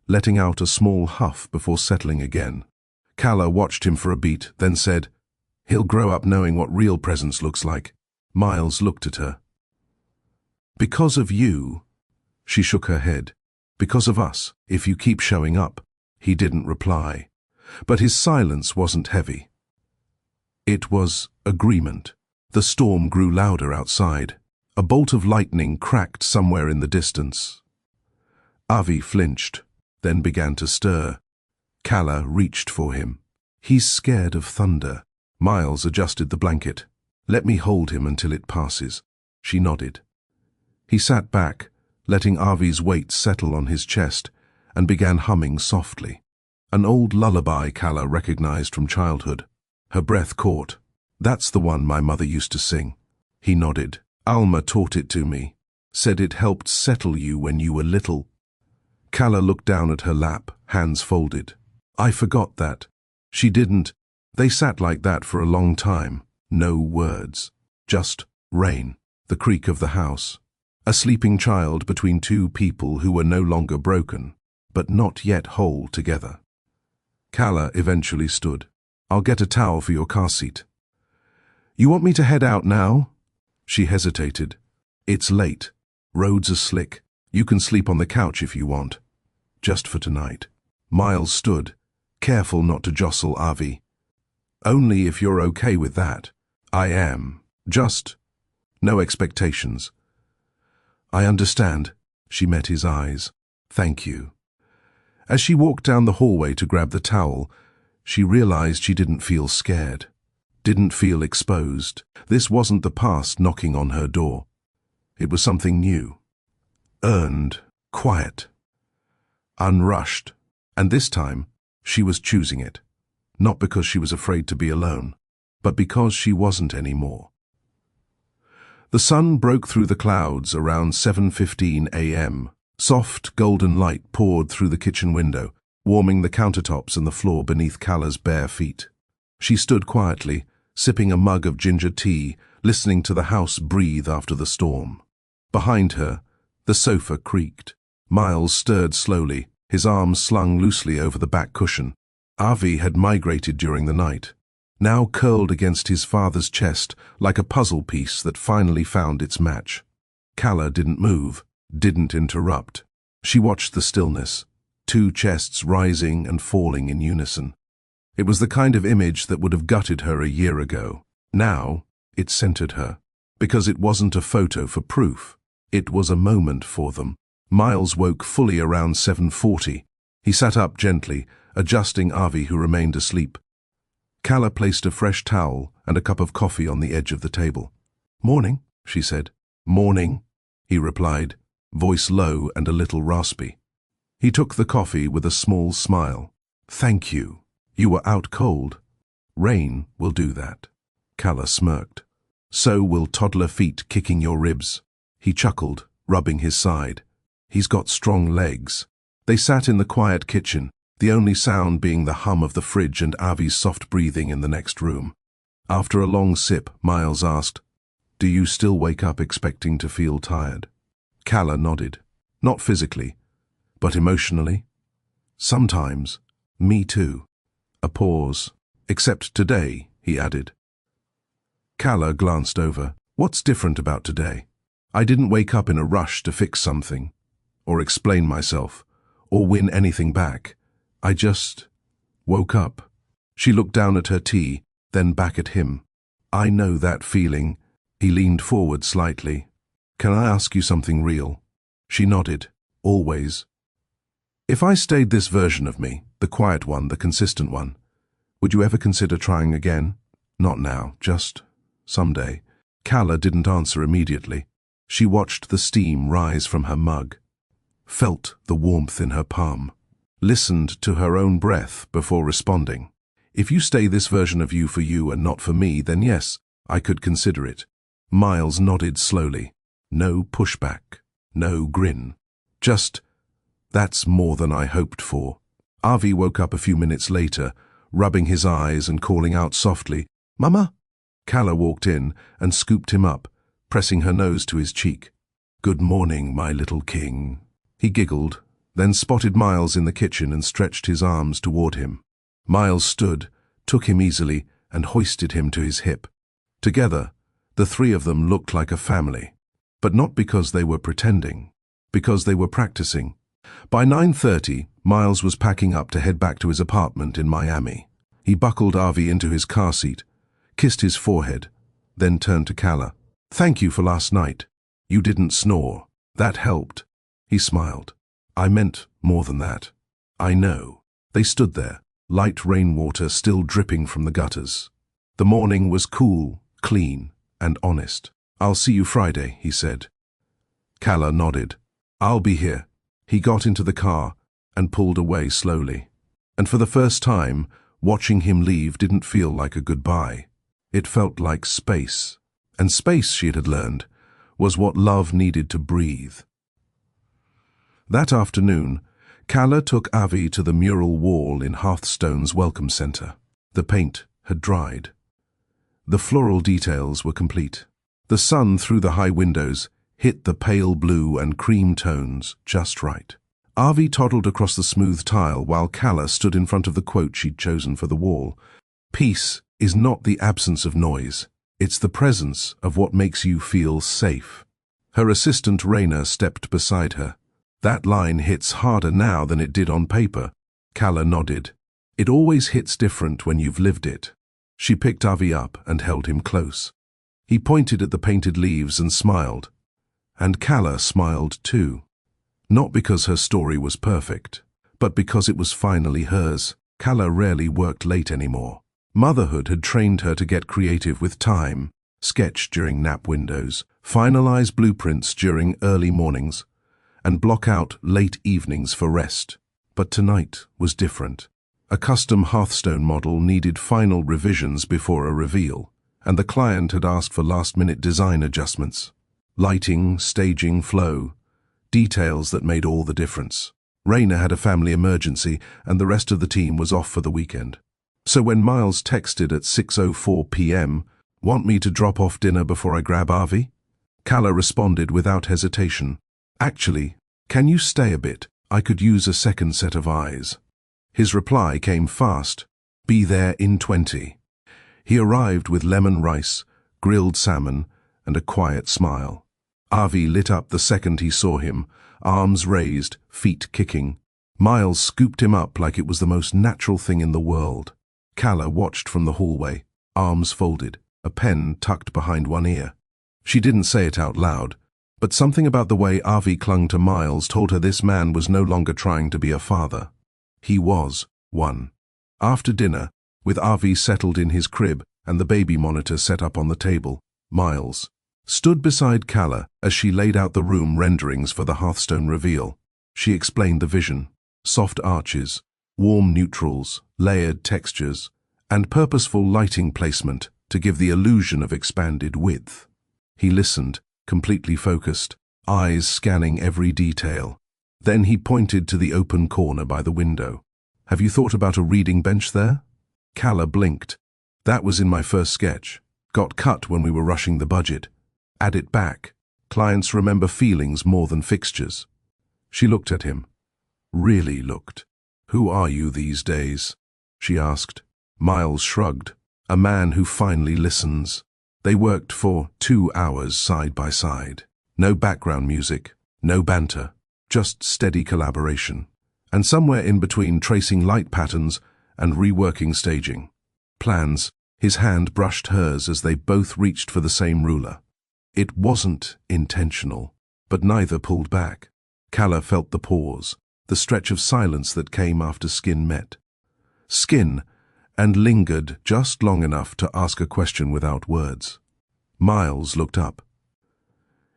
letting out a small huff before settling again. Calla watched him for a beat, then said, "He'll grow up knowing what real presence looks like." Miles looked at her. "Because of you?" She shook her head. "Because of us, if you keep showing up." He didn't reply, but his silence wasn't heavy. It was agreement. The storm grew louder outside. A bolt of lightning cracked somewhere in the distance. Avi flinched, then began to stir. Calla reached for him. "He's scared of thunder." Miles adjusted the blanket. "Let me hold him until it passes." She nodded. He sat back, letting Avi's weight settle on his chest, and began humming softly. An old lullaby Calla recognized from childhood. Her breath caught. "That's the one my mother used to sing." He nodded. "Alma taught it to me. Said it helped settle you when you were little." Calla looked down at her lap, hands folded. "I forgot that." She didn't. They sat like that for a long time. No words. Just rain, the creak of the house. A sleeping child between two people who were no longer broken, but not yet whole together. Calla eventually stood. "I'll get a towel for your car seat." "You want me to head out now?" She hesitated. "It's late. Roads are slick. You can sleep on the couch if you want. Just for tonight." Miles stood, careful not to jostle Avi. "Only if you're okay with that." "I am. Just no expectations." "I understand." She met his eyes. "Thank you." As she walked down the hallway to grab the towel, she realized she didn't feel scared, didn't feel exposed. This wasn't the past knocking on her door. It was something new. Earned, quiet, unrushed. And this time, she was choosing it. Not because she was afraid to be alone, but because she wasn't anymore. The sun broke through the clouds around 7:15 a.m. Soft, golden light poured through the kitchen window, warming the countertops and the floor beneath Calla's bare feet. She stood quietly, sipping a mug of ginger tea, listening to the house breathe after the storm. Behind her, the sofa creaked. Miles stirred slowly, his arms slung loosely over the back cushion. Avi had migrated during the night, now curled against his father's chest like a puzzle piece that finally found its match. Calla didn't move, didn't interrupt. She watched the stillness, two chests rising and falling in unison. It was the kind of image that would have gutted her a year ago. Now, it centered her, because it wasn't a photo for proof. It was a moment for them. Miles woke fully around 7:40. He sat up gently, adjusting Avi, who remained asleep. Calla placed a fresh towel and a cup of coffee on the edge of the table. "Morning," she said. "Morning," he replied, voice low and a little raspy. He took the coffee with a small smile. "Thank you. You were out cold. Rain will do that." Calla smirked. "So will toddler feet kicking your ribs." He chuckled, rubbing his side. "He's got strong legs." They sat in the quiet kitchen, the only sound being the hum of the fridge and Avi's soft breathing in the next room. After a long sip, Miles asked, "Do you still wake up expecting to feel tired?" Calla nodded. "Not physically, but emotionally?" "Sometimes. Me too." A pause. "Except today," he added. Calla glanced over. "What's different about today?" "I didn't wake up in a rush to fix something, or explain myself, or win anything back. I just woke up." She looked down at her tea, then back at him. "I know that feeling." He leaned forward slightly. "Can I ask you something real?" She nodded. "Always." "If I stayed this version of me, the quiet one, the consistent one, would you ever consider trying again?" "Not now, just someday." Calla didn't answer immediately. She watched the steam rise from her mug, felt the warmth in her palm, listened to her own breath before responding. "If you stay this version of you for you and not for me, then yes, I could consider it." Miles nodded slowly. No pushback, no grin. Just, "That's more than I hoped for." Avi woke up a few minutes later, rubbing his eyes and calling out softly, "Mama?" Calla walked in and scooped him up, pressing her nose to his cheek. "Good morning, my little king." He giggled, then spotted Miles in the kitchen and stretched his arms toward him. Miles stood, took him easily, and hoisted him to his hip. Together, the three of them looked like a family, but not because they were pretending, because they were practicing. By 9:30, Miles was packing up to head back to his apartment in Miami. He buckled Avi into his car seat, kissed his forehead, then turned to Calla. "Thank you for last night." You didn't snore. That helped. He smiled. I meant more than that. I know. They stood there, light rainwater still dripping from the gutters. The morning was cool, clean, and honest. I'll see you Friday, he said. Calla nodded. I'll be here. He got into the car and pulled away slowly. And for the first time, watching him leave didn't feel like a goodbye. It felt like space. And space, she had learned, was what love needed to breathe. That afternoon, Calla took Avi to the mural wall in Hearthstone's welcome centre. The paint had dried. The floral details were complete. The sun through the high windows hit the pale blue and cream tones just right. Avi toddled across the smooth tile while Calla stood in front of the quote she'd chosen for the wall. Peace is not the absence of noise. It's the presence of what makes you feel safe. Her assistant Raina stepped beside her. That line hits harder now than it did on paper. Calla nodded. It always hits different when you've lived it. She picked Avi up and held him close. He pointed at the painted leaves and smiled. And Calla smiled too. Not because her story was perfect, but because it was finally hers. Calla rarely worked late anymore. Motherhood had trained her to get creative with time, sketch during nap windows, finalize blueprints during early mornings, and block out late evenings for rest. But tonight was different. A custom Hearthstone model needed final revisions before a reveal, and the client had asked for last-minute design adjustments. Lighting, staging, flow, details that made all the difference. Raina had a family emergency, and the rest of the team was off for the weekend. So when Miles texted at 6:04 p.m., "Want me to drop off dinner before I grab Avi?" Calla responded without hesitation. "Actually, can you stay a bit? I could use a second set of eyes." His reply came fast. "Be there in 20. He arrived with lemon rice, grilled salmon, and a quiet smile. Avi lit up the second he saw him, arms raised, feet kicking. Miles scooped him up like it was the most natural thing in the world. Calla watched from the hallway, arms folded, a pen tucked behind one ear. She didn't say it out loud, but something about the way Avi clung to Miles told her this man was no longer trying to be a father. He was one. After dinner, with Avi settled in his crib and the baby monitor set up on the table, Miles stood beside Calla as she laid out the room renderings for the Hearthstone reveal. She explained the vision: soft arches, warm neutrals, layered textures, and purposeful lighting placement to give the illusion of expanded width. He listened, completely focused, eyes scanning every detail. Then he pointed to the open corner by the window. "Have you thought about a reading bench there?" Calla blinked. "That was in my first sketch. Got cut when we were rushing the budget. Add it back. Clients remember feelings more than fixtures." She looked at him. Really looked. "Who are you these days?" she asked. Miles shrugged. "A man who finally listens." They worked for 2 hours side by side. No background music, no banter, just steady collaboration. And somewhere in between tracing light patterns and reworking staging. Plans, his hand brushed hers as they both reached for the same ruler. It wasn't intentional, but neither pulled back. Calla felt the pause, the stretch of silence that came after skin met. Skin, and lingered just long enough to ask a question without words. Miles looked up.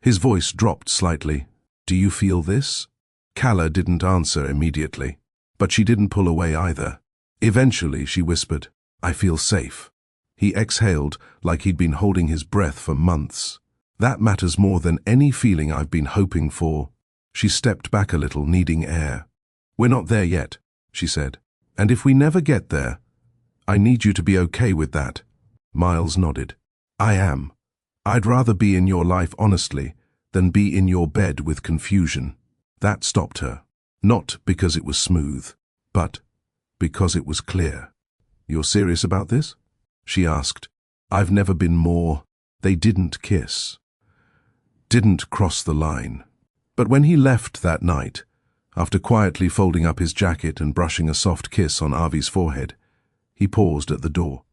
His voice dropped slightly. "Do you feel this?" Calla didn't answer immediately, but she didn't pull away either. Eventually she whispered, "I feel safe." He exhaled like he'd been holding his breath for months. "That matters more than any feeling I've been hoping for." She stepped back a little, needing air. "We're not there yet," she said. "And if we never get there, I need you to be okay with that." Miles nodded. "I am. I'd rather be in your life honestly than be in your bed with confusion." That stopped her. Not because it was smooth, but because it was clear. "You're serious about this?" she asked. "I've never been more." They didn't kiss. Didn't cross the line. But when he left that night, after quietly folding up his jacket and brushing a soft kiss on Avi's forehead, he paused at the door,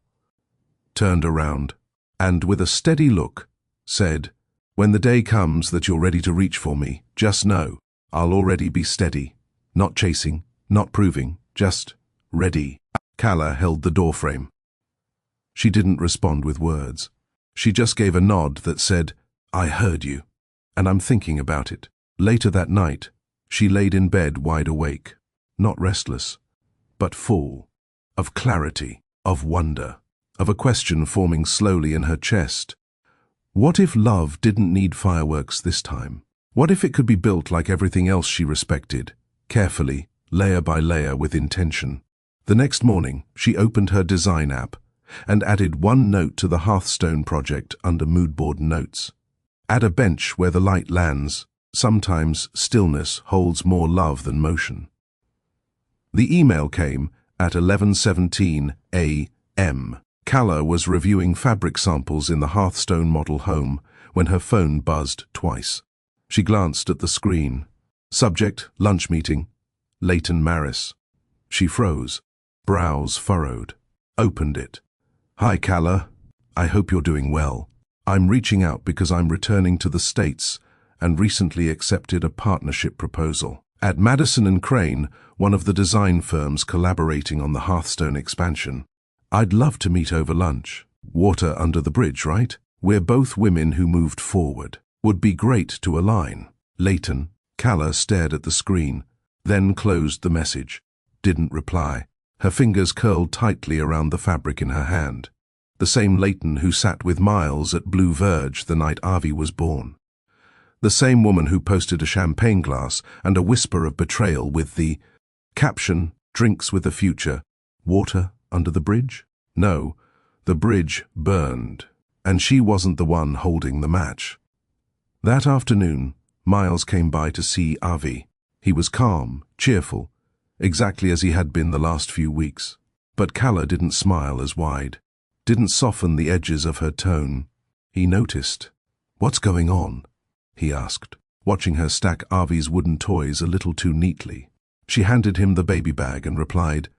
turned around, and with a steady look, said, When the day comes that you're ready to reach for me, just know I'll already be steady. Not chasing, not proving, just ready. Calla held the doorframe. She didn't respond with words. She just gave a nod that said, I heard you, and I'm thinking about it. Later that night, she laid in bed wide awake, not restless, but full of clarity, of wonder, of a question forming slowly in her chest. What if love didn't need fireworks this time? What if it could be built like everything else she respected, carefully, layer by layer with intention? The next morning, she opened her design app and added one note to the Hearthstone project under moodboard notes. Add a bench where the light lands. Sometimes stillness holds more love than motion. The email came at 11:17 a.m. Calla was reviewing fabric samples in the Hearthstone model home when her phone buzzed twice. She glanced at the screen. Subject, lunch meeting. Leighton Maris. She froze, brows furrowed. Opened it. Hi, Calla. I hope you're doing well. I'm reaching out because I'm returning to the States and recently accepted a partnership proposal. At Madison & Crane, one of the design firms collaborating on the Hearthstone expansion. I'd love to meet over lunch. Water under the bridge, right? We're both women who moved forward. Would be great to align. Leighton. Calla stared at the screen, then closed the message. Didn't reply. Her fingers curled tightly around the fabric in her hand. The same Leighton who sat with Miles at Blue Verge the night Avi was born. The same woman who posted a champagne glass and a whisper of betrayal with the caption, "Drinks with the future. Water under the bridge?" No, the bridge burned, and she wasn't the one holding the match. That afternoon, Miles came by to see Avi. He was calm, cheerful, exactly as he had been the last few weeks. But Calla didn't smile as wide, didn't soften the edges of her tone. He noticed. "What's going on?" he asked, watching her stack Avi's wooden toys a little too neatly. She handed him the baby bag and replied,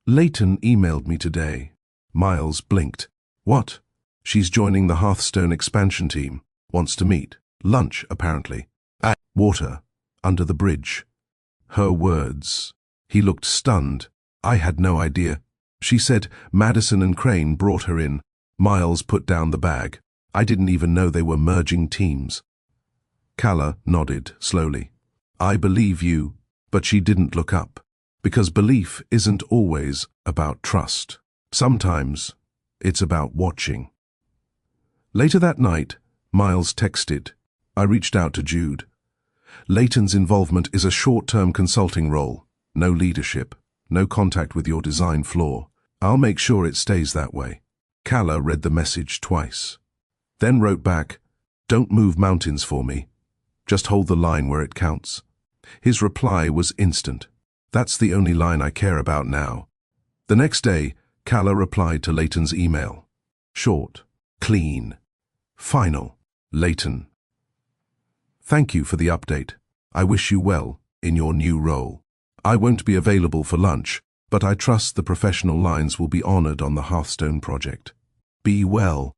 "Leighton emailed me today." Miles blinked. "What?" "She's joining the Hearthstone expansion team. Wants to meet. Lunch, apparently. At water. Under the bridge." Her words. He looked stunned. "I had no idea." She said Madison & Crane brought her in. Miles put down the bag. "I didn't even know they were merging teams." Calla nodded slowly. "I believe you," but she didn't look up. Because belief isn't always about trust. Sometimes it's about watching. Later that night, Miles texted. "I reached out to Jude. Leighton's involvement is a short-term consulting role. No leadership, no contact with your design floor. I'll make sure it stays that way." Calla read the message twice, then wrote back, "Don't move mountains for me. Just hold the line where it counts." His reply was instant. "That's the only line I care about now." The next day, Calla replied to Leighton's email. Short, clean, final. Leighton. "Thank you for the update. I wish you well in your new role. I won't be available for lunch, but I trust the professional lines will be honored on the Hearthstone project. Be well."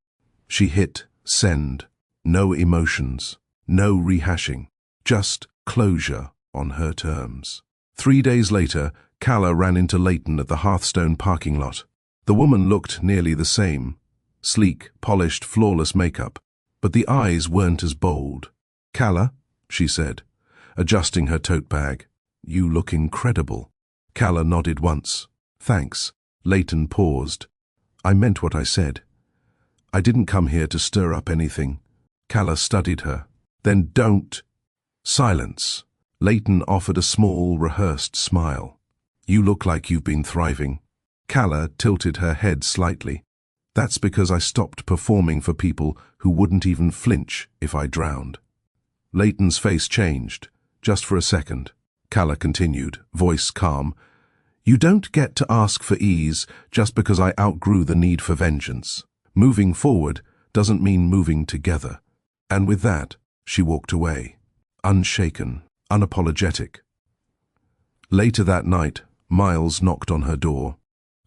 She hit send. No emotions, no rehashing, just closure on her terms. 3 days later, Calla ran into Leighton at the Hearthstone parking lot. The woman looked nearly the same. Sleek, polished, flawless makeup, but the eyes weren't as bold. "Calla," she said, adjusting her tote bag. "You look incredible." Calla nodded once. "Thanks." Leighton paused. "I meant what I said. I didn't come here to stir up anything." Calla studied her. "Then don't." Silence. Leighton offered a small, rehearsed smile. "You look like you've been thriving." Calla tilted her head slightly. "That's because I stopped performing for people who wouldn't even flinch if I drowned." Leighton's face changed, just for a second. Calla continued, voice calm. "You don't get to ask for ease just because I outgrew the need for vengeance. Moving forward doesn't mean moving together." And with that, she walked away, unshaken, unapologetic. Later that night, Miles knocked on her door.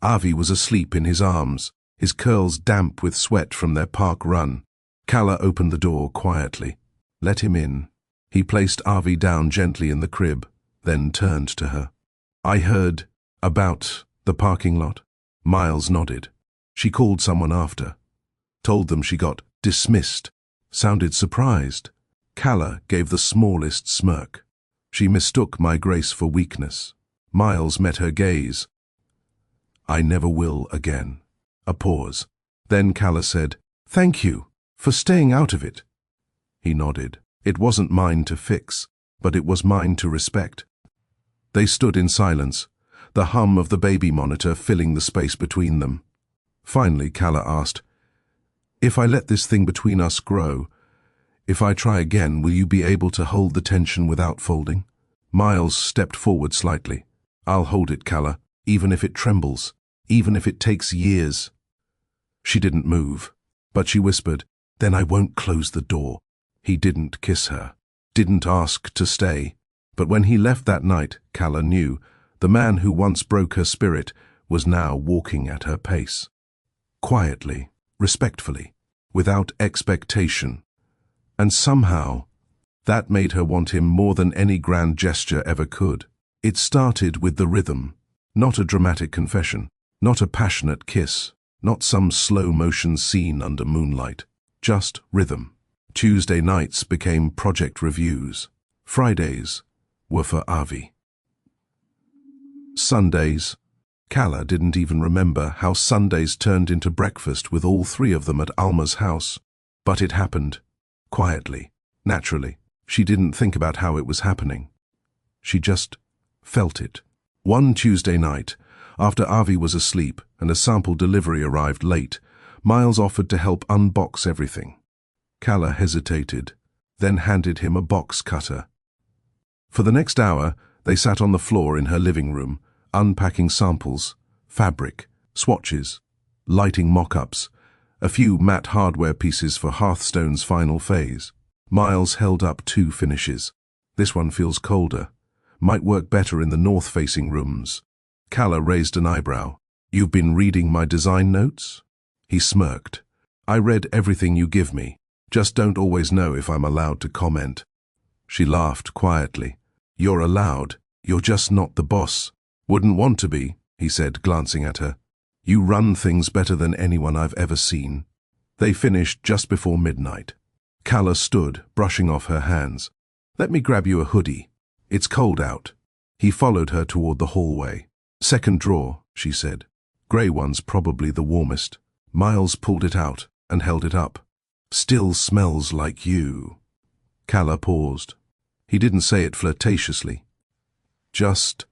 Avi was asleep in his arms, his curls damp with sweat from their park run. Calla opened the door quietly. Let him in. He placed Avi down gently in the crib, then turned to her. I heard about the parking lot. Miles nodded. She called someone after. Told them she got dismissed. Sounded surprised. Calla gave the smallest smirk. She mistook my grace for weakness. Miles met her gaze. I never will again. A pause. Then Calla said, Thank you for staying out of it. He nodded. It wasn't mine to fix, but it was mine to respect. They stood in silence, the hum of the baby monitor filling the space between them. Finally, Calla asked, If I let this thing between us grow, if I try again, will you be able to hold the tension without folding? Miles stepped forward slightly. I'll hold it, Calla, even if it trembles, even if it takes years. She didn't move, but she whispered, Then I won't close the door. He didn't kiss her, didn't ask to stay. But when he left that night, Calla knew, the man who once broke her spirit was now walking at her pace. Quietly, respectfully, without expectation. And somehow, that made her want him more than any grand gesture ever could. It started with the rhythm, not a dramatic confession, not a passionate kiss, not some slow-motion scene under moonlight, just rhythm. Tuesday nights became project reviews. Fridays were for Avi. Sundays. Calla didn't even remember how Sundays turned into breakfast with all three of them at Alma's house. But it happened. Quietly, naturally. She didn't think about how it was happening. She just felt it. One Tuesday night, after Avi was asleep and a sample delivery arrived late, Miles offered to help unbox everything. Calla hesitated, then handed him a box cutter. For the next hour, they sat on the floor in her living room, unpacking samples, fabric, swatches, lighting mock-ups, a few matte hardware pieces for Hearthstone's final phase. Miles held up 2 finishes. This one feels colder. Might work better in the north-facing rooms. Calla raised an eyebrow. You've been reading my design notes? He smirked. I read everything you give me. Just don't always know if I'm allowed to comment. She laughed quietly. You're allowed. You're just not the boss. Wouldn't want to be, he said, glancing at her. You run things better than anyone I've ever seen. They finished just before midnight. Calla stood, brushing off her hands. Let me grab you a hoodie. It's cold out. He followed her toward the hallway. Second drawer, she said. Grey one's probably the warmest. Miles pulled it out and held it up. Still smells like you. Calla paused. He didn't say it flirtatiously. Just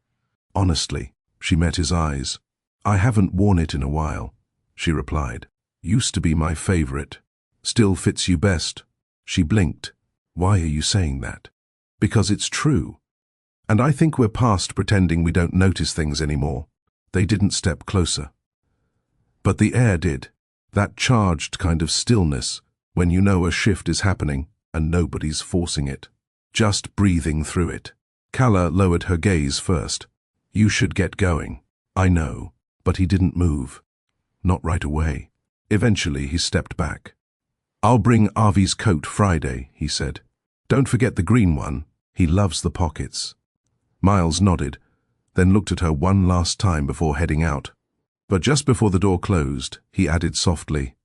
honestly. She met his eyes. I haven't worn it in a while, she replied. Used to be my favorite. Still fits you best. She blinked. Why are you saying that? Because it's true. And I think we're past pretending we don't notice things anymore. They didn't step closer. But the air did. That charged kind of stillness, when you know a shift is happening and nobody's forcing it. Just breathing through it. Calla lowered her gaze first. You should get going. I know. But he didn't move. Not right away. Eventually he stepped back. I'll bring Avi's coat Friday, he said. Don't forget the green one. He loves the pockets. Miles nodded, then looked at her one last time before heading out. But just before the door closed, he added softly,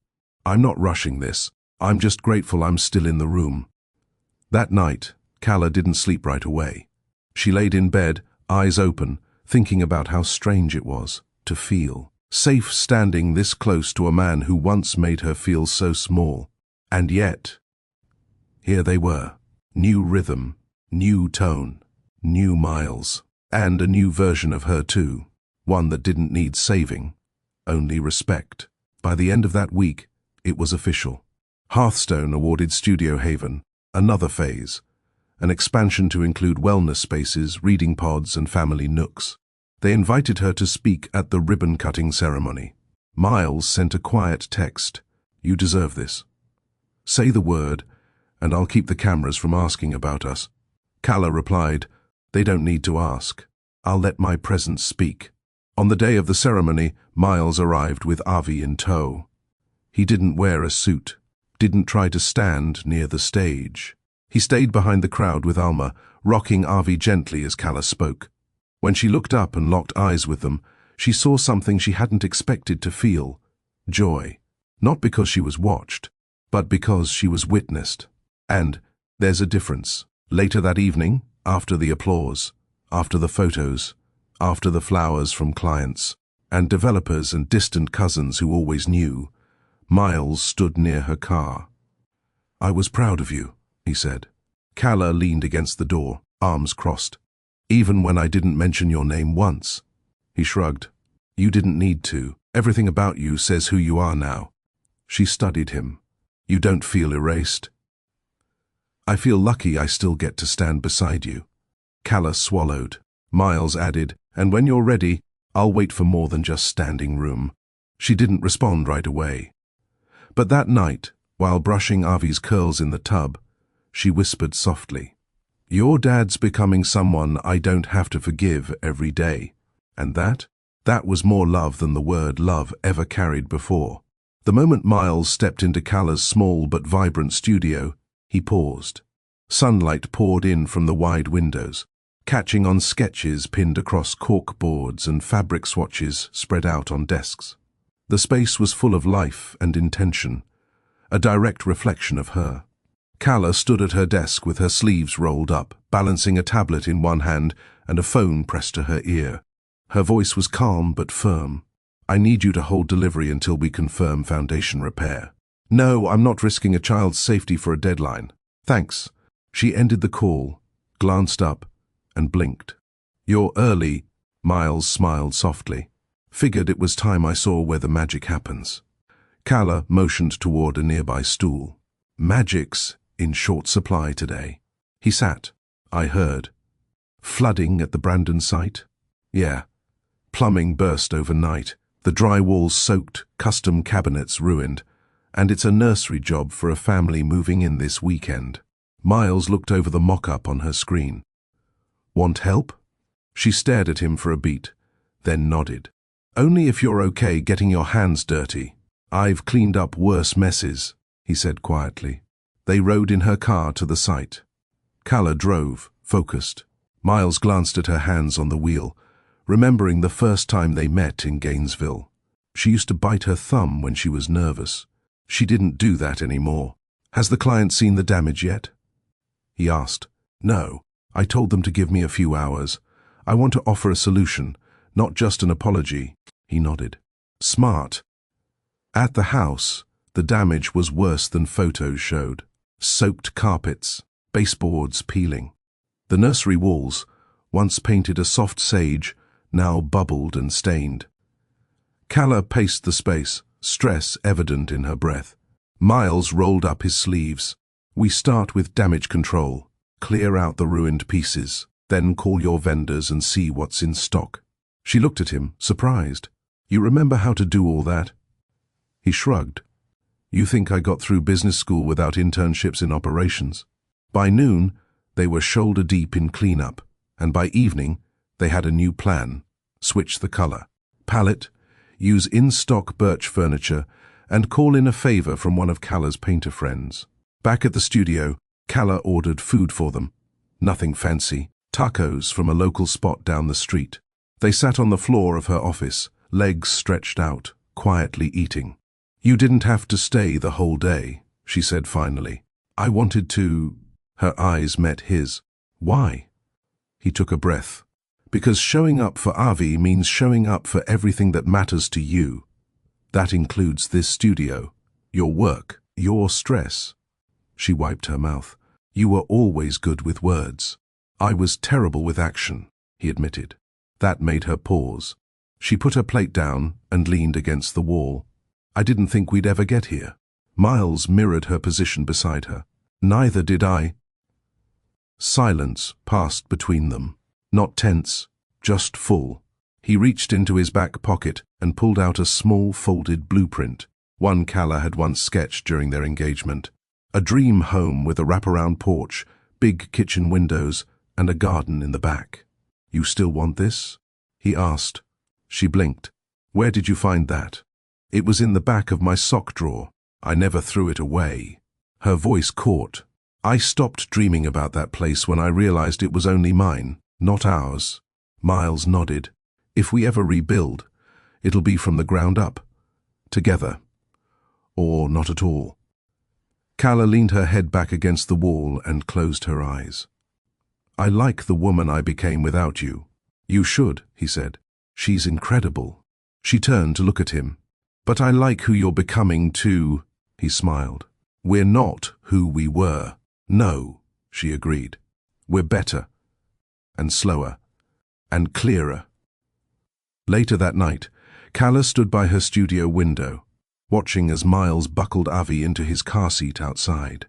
I'm not rushing this. I'm just grateful I'm still in the room. That night, Calla didn't sleep right away. She laid in bed, eyes open, thinking about how strange it was to feel safe standing this close to a man who once made her feel so small. And yet, here they were. New rhythm, new tone, new Miles, and a new version of her too. One that didn't need saving, only respect. By the end of that week, it was official. Hearthstone awarded Studio Haven another phase, an expansion to include wellness spaces, reading pods, and family nooks. They invited her to speak at the ribbon-cutting ceremony. Miles sent a quiet text. You deserve this. Say the word, and I'll keep the cameras from asking about us. Calla replied, They don't need to ask. I'll let my presence speak. On the day of the ceremony, Miles arrived with Avi in tow. He didn't wear a suit, didn't try to stand near the stage. He stayed behind the crowd with Alma, rocking Avi gently as Calla spoke. When she looked up and locked eyes with them, she saw something she hadn't expected to feel: joy. Not because she was watched, but because she was witnessed. And there's a difference. Later that evening, after the applause, after the photos, after the flowers from clients, and developers and distant cousins who always knew, Miles stood near her car. "I was proud of you," he said. Calla leaned against the door, arms crossed. "Even when I didn't mention your name once." He shrugged. "You didn't need to. Everything about you says who you are now." She studied him. "You don't feel erased?" "I feel lucky I still get to stand beside you." Calla swallowed. Miles added, "And when you're ready, I'll wait for more than just standing room." She didn't respond right away. But that night, while brushing Avi's curls in the tub, she whispered softly, "Your dad's becoming someone I don't have to forgive every day." And that was more love than the word love ever carried before. The moment Miles stepped into Calla's small but vibrant studio, he paused. Sunlight poured in from the wide windows, catching on sketches pinned across cork boards and fabric swatches spread out on desks. The space was full of life and intention, a direct reflection of her. Calla stood at her desk with her sleeves rolled up, balancing a tablet in one hand and a phone pressed to her ear. Her voice was calm but firm. "I need you to hold delivery until we confirm foundation repair." "No, I'm not risking a child's safety for a deadline. Thanks." She ended the call, glanced up, and blinked. "You're early," Miles smiled softly. "Figured it was time I saw where the magic happens." Calla motioned toward a nearby stool. "Magic's in short supply today." He sat. "I heard. Flooding at the Brandon site?" "Yeah. Plumbing burst overnight. The dry walls soaked, custom cabinets ruined. And it's a nursery job for a family moving in this weekend." Miles looked over the mock-up on her screen. "Want help?" She stared at him for a beat, then nodded. "Only if you're okay getting your hands dirty." "I've cleaned up worse messes," he said quietly. They rode in her car to the site. Calla drove, focused. Miles glanced at her hands on the wheel, remembering the first time they met in Gainesville. She used to bite her thumb when she was nervous. She didn't do that anymore. "Has the client seen the damage yet?" he asked. "No. I told them to give me a few hours. I want to offer a solution, not just an apology." He nodded. "Smart." At the house, the damage was worse than photos showed. Soaked carpets, baseboards peeling. The nursery walls, once painted a soft sage, now bubbled and stained. Calla paced the space, stress evident in her breath. Miles rolled up his sleeves. "We start with damage control. Clear out the ruined pieces. Then call your vendors and see what's in stock." She looked at him, surprised. "You remember how to do all that?" He shrugged. "You think I got through business school without internships in operations?" By noon, they were shoulder deep in cleanup, and by evening, they had a new plan: switch the color. Palette, use in-stock birch furniture, and call in a favor from one of Calla's painter friends. Back at the studio, Calla ordered food for them. Nothing fancy, tacos from a local spot down the street. They sat on the floor of her office, legs stretched out, quietly eating. "You didn't have to stay the whole day," she said finally. "I wanted to—" Her eyes met his. "Why?" He took a breath. "Because showing up for Avi means showing up for everything that matters to you. That includes this studio, your work, your stress." She wiped her mouth. "You were always good with words." "I was terrible with action," he admitted. That made her pause. She put her plate down and leaned against the wall. "I didn't think we'd ever get here." Miles mirrored her position beside her. "Neither did I." Silence passed between them. Not tense, just full. He reached into his back pocket and pulled out a small folded blueprint, one Calla had once sketched during their engagement. A dream home with a wraparound porch, big kitchen windows, and a garden in the back. "You still want this?" he asked. She blinked. "Where did you find that?" "It was in the back of my sock drawer." I never threw it away. Her voice caught. I stopped dreaming about that place when I realized it was only mine, not ours. Miles nodded. If we ever rebuild, it'll be from the ground up. Together. Or not at all. Calla leaned her head back against the wall and closed her eyes. I like the woman I became without you. You should, he said. She's incredible. She turned to look at him. But I like who you're becoming too, he smiled. We're not who we were. No, she agreed. We're better. And slower. And clearer. Later that night, Calla stood by her studio window, watching as Miles buckled Avi into his car seat outside.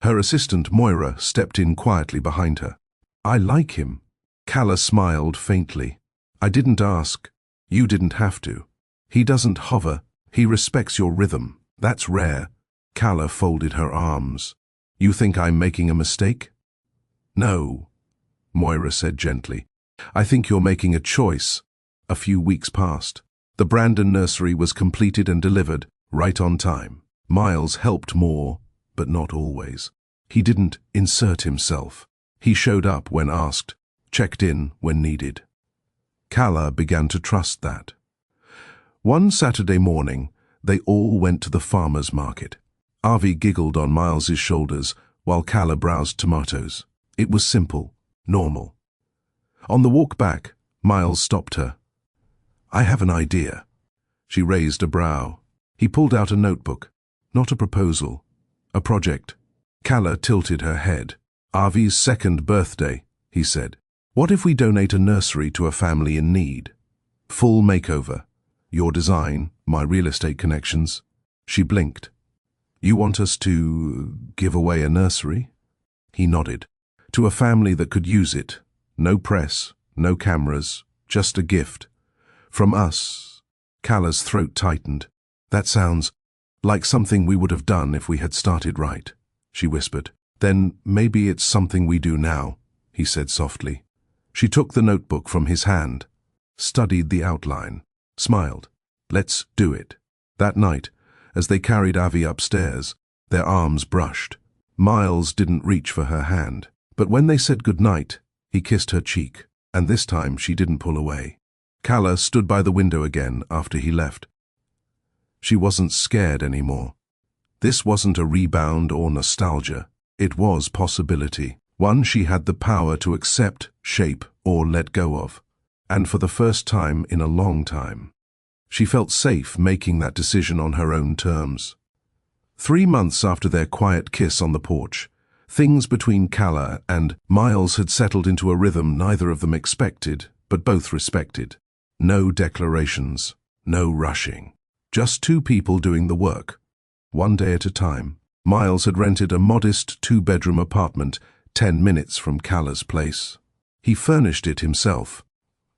Her assistant, Moira, stepped in quietly behind her. I like him. Calla smiled faintly. I didn't ask. You didn't have to. He doesn't hover. He respects your rhythm. That's rare. Calla folded her arms. You think I'm making a mistake? No, Moira said gently. I think you're making a choice. A few weeks passed. The Brandon nursery was completed and delivered, right on time. Miles helped more, but not always. He didn't insert himself. He showed up when asked, checked in when needed. Calla began to trust that. One Saturday morning, they all went to the farmer's market. Avi giggled on Miles's shoulders while Calla browsed tomatoes. It was simple, normal. On the walk back, Miles stopped her. I have an idea. She raised a brow. He pulled out a notebook. Not a proposal, a project. Calla tilted her head. Avi's second birthday, he said. What if we donate a nursery to a family in need? Full makeover. Your design, my real estate connections. She blinked. You want us to give away a nursery? He nodded. To a family that could use it. No press, no cameras, just a gift. From us. Calla's throat tightened. That sounds like something we would have done if we had started right, she whispered. Then maybe it's something we do now, he said softly. She took the notebook from his hand, studied the outline, smiled. Let's do it. That night, as they carried Avi upstairs, their arms brushed. Miles didn't reach for her hand, but when they said goodnight, he kissed her cheek, and this time she didn't pull away. Calla stood by the window again after he left. She wasn't scared anymore. This wasn't a rebound or nostalgia. It was possibility, one she had the power to accept, shape, or let go of. And for the first time in a long time, she felt safe making that decision on her own terms. 3 months after their quiet kiss on the porch, things between Calla and Miles had settled into a rhythm neither of them expected, but both respected. No declarations, no rushing. Just two people doing the work, one day at a time. Miles had rented a modest 2-bedroom apartment 10 minutes from Calla's place. He furnished it himself.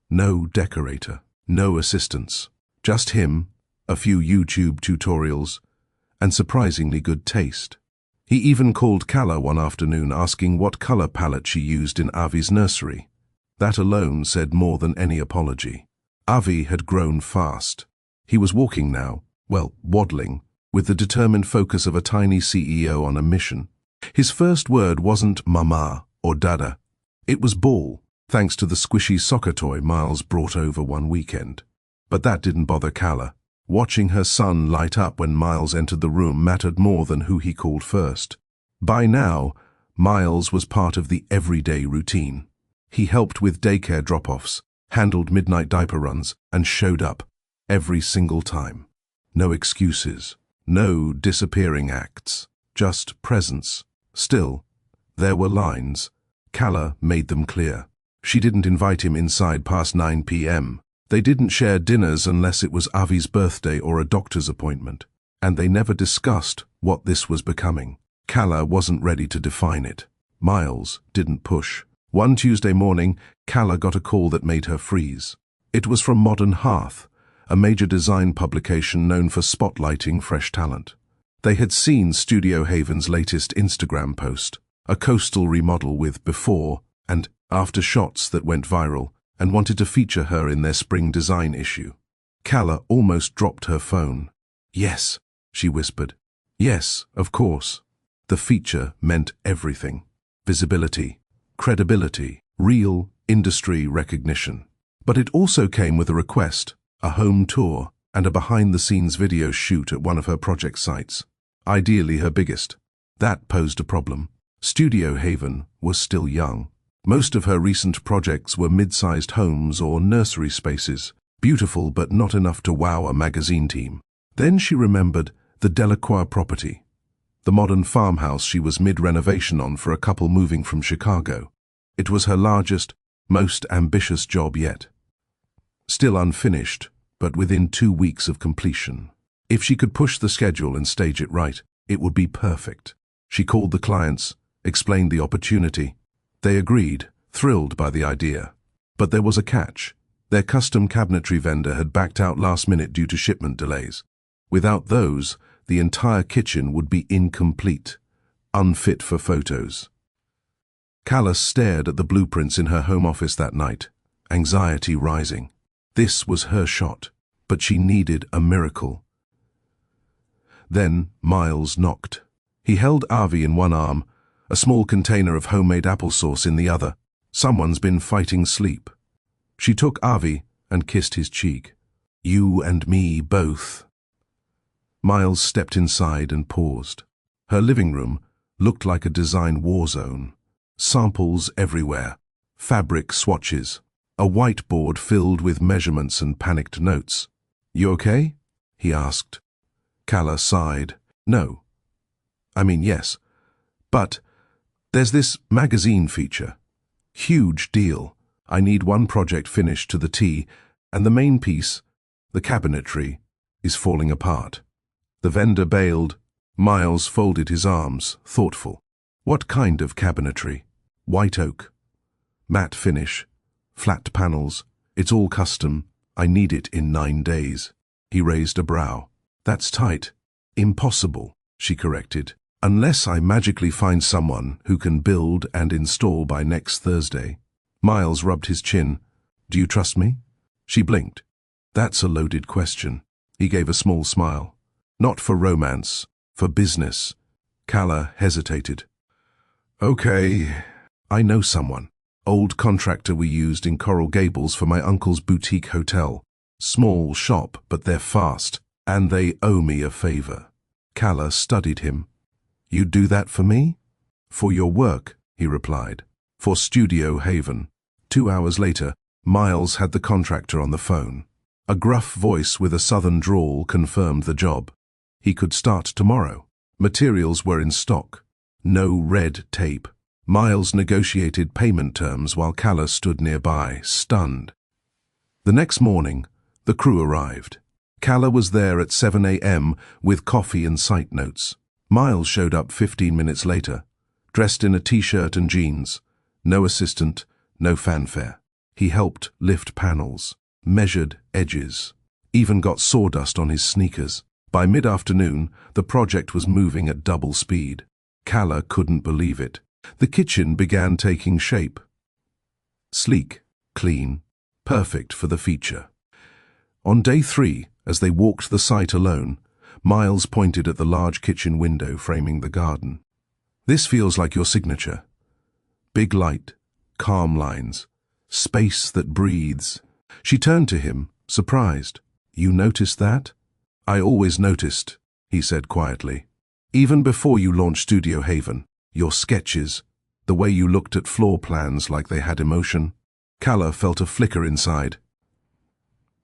No decorator, no assistants. Just him, a few YouTube tutorials, and surprisingly good taste. He even called Calla one afternoon asking what color palette she used in Avi's nursery. That alone said more than any apology. Avi had grown fast. He was walking now, well, waddling, with the determined focus of a tiny CEO on a mission. His first word wasn't mama or dada. It was ball, thanks to the squishy soccer toy Miles brought over one weekend. But that didn't bother Calla. Watching her son light up when Miles entered the room mattered more than who he called first. By now, Miles was part of the everyday routine. He helped with daycare drop-offs, handled midnight diaper runs, and showed up every single time. No excuses. No disappearing acts, just presence. Still, there were lines. Calla made them clear. She didn't invite him inside past 9 p.m. They didn't share dinners unless it was Avi's birthday or a doctor's appointment. And they never discussed what this was becoming. Calla wasn't ready to define it. Miles didn't push. One Tuesday morning, Calla got a call that made her freeze. It was from Modern Hearth, a major design publication known for spotlighting fresh talent. They had seen Studio Haven's latest Instagram post, a coastal remodel with before and after shots that went viral, and wanted to feature her in their spring design issue. Calla almost dropped her phone. Yes, she whispered. Yes, of course. The feature meant everything. Visibility, credibility, real industry recognition. But it also came with a request, a home tour, and a behind-the-scenes video shoot at one of her project sites, ideally her biggest. That posed a problem. Studio Haven was still young. Most of her recent projects were mid-sized homes or nursery spaces, beautiful but not enough to wow a magazine team. Then she remembered the Delacroix property, the modern farmhouse she was mid-renovation on for a couple moving from Chicago. It was her largest, most ambitious job yet. Still unfinished, but within 2 weeks of completion. If she could push the schedule and stage it right, it would be perfect. She called the clients, explained the opportunity. They agreed, thrilled by the idea. But there was a catch. Their custom cabinetry vendor had backed out last minute due to shipment delays. Without those, the entire kitchen would be incomplete, unfit for photos. Callis stared at the blueprints in her home office that night, anxiety rising. This was her shot, but she needed a miracle. Then Miles knocked. He held Avi in one arm, a small container of homemade applesauce in the other. Someone's been fighting sleep. She took Avi and kissed his cheek. You and me both. Miles stepped inside and paused. Her living room looked like a design war zone. Samples everywhere, fabric swatches, a whiteboard filled with measurements and panicked notes. You okay? He asked. Calla sighed. No. I mean, yes. But there's this magazine feature. Huge deal. I need one project finished to the T, and the main piece, the cabinetry, is falling apart. The vendor bailed. Miles folded his arms, thoughtful. What kind of cabinetry? White oak. Matte finish. Flat panels. It's all custom. I need it in 9 days. He raised a brow. That's tight. Impossible, she corrected. Unless I magically find someone who can build and install by next Thursday. Miles rubbed his chin. Do you trust me? She blinked. That's a loaded question. He gave a small smile. Not for romance, for business. Calla hesitated. Okay, I know someone. Old contractor we used in Coral Gables for my uncle's boutique hotel. Small shop, but they're fast, and they owe me a favor. Calla studied him. You'd do that for me? For your work, he replied. For Studio Haven. 2 hours later, Miles had the contractor on the phone. A gruff voice with a southern drawl confirmed the job. He could start tomorrow. Materials were in stock. No red tape. Miles negotiated payment terms while Calla stood nearby, stunned. The next morning, the crew arrived. Calla was there at 7 a.m. with coffee and site notes. Miles showed up 15 minutes later, dressed in a t-shirt and jeans. No assistant, no fanfare. He helped lift panels, measured edges, even got sawdust on his sneakers. By mid-afternoon, the project was moving at double speed. Calla couldn't believe it. The kitchen began taking shape. Sleek, clean, perfect for the feature. On day 3, as they walked the site alone, Miles pointed at the large kitchen window framing the garden. This feels like your signature. Big light, calm lines, space that breathes. She turned to him, surprised. You noticed that? I always noticed, he said quietly. Even before you launched Studio Haven, your sketches, the way you looked at floor plans like they had emotion. Calla felt a flicker inside.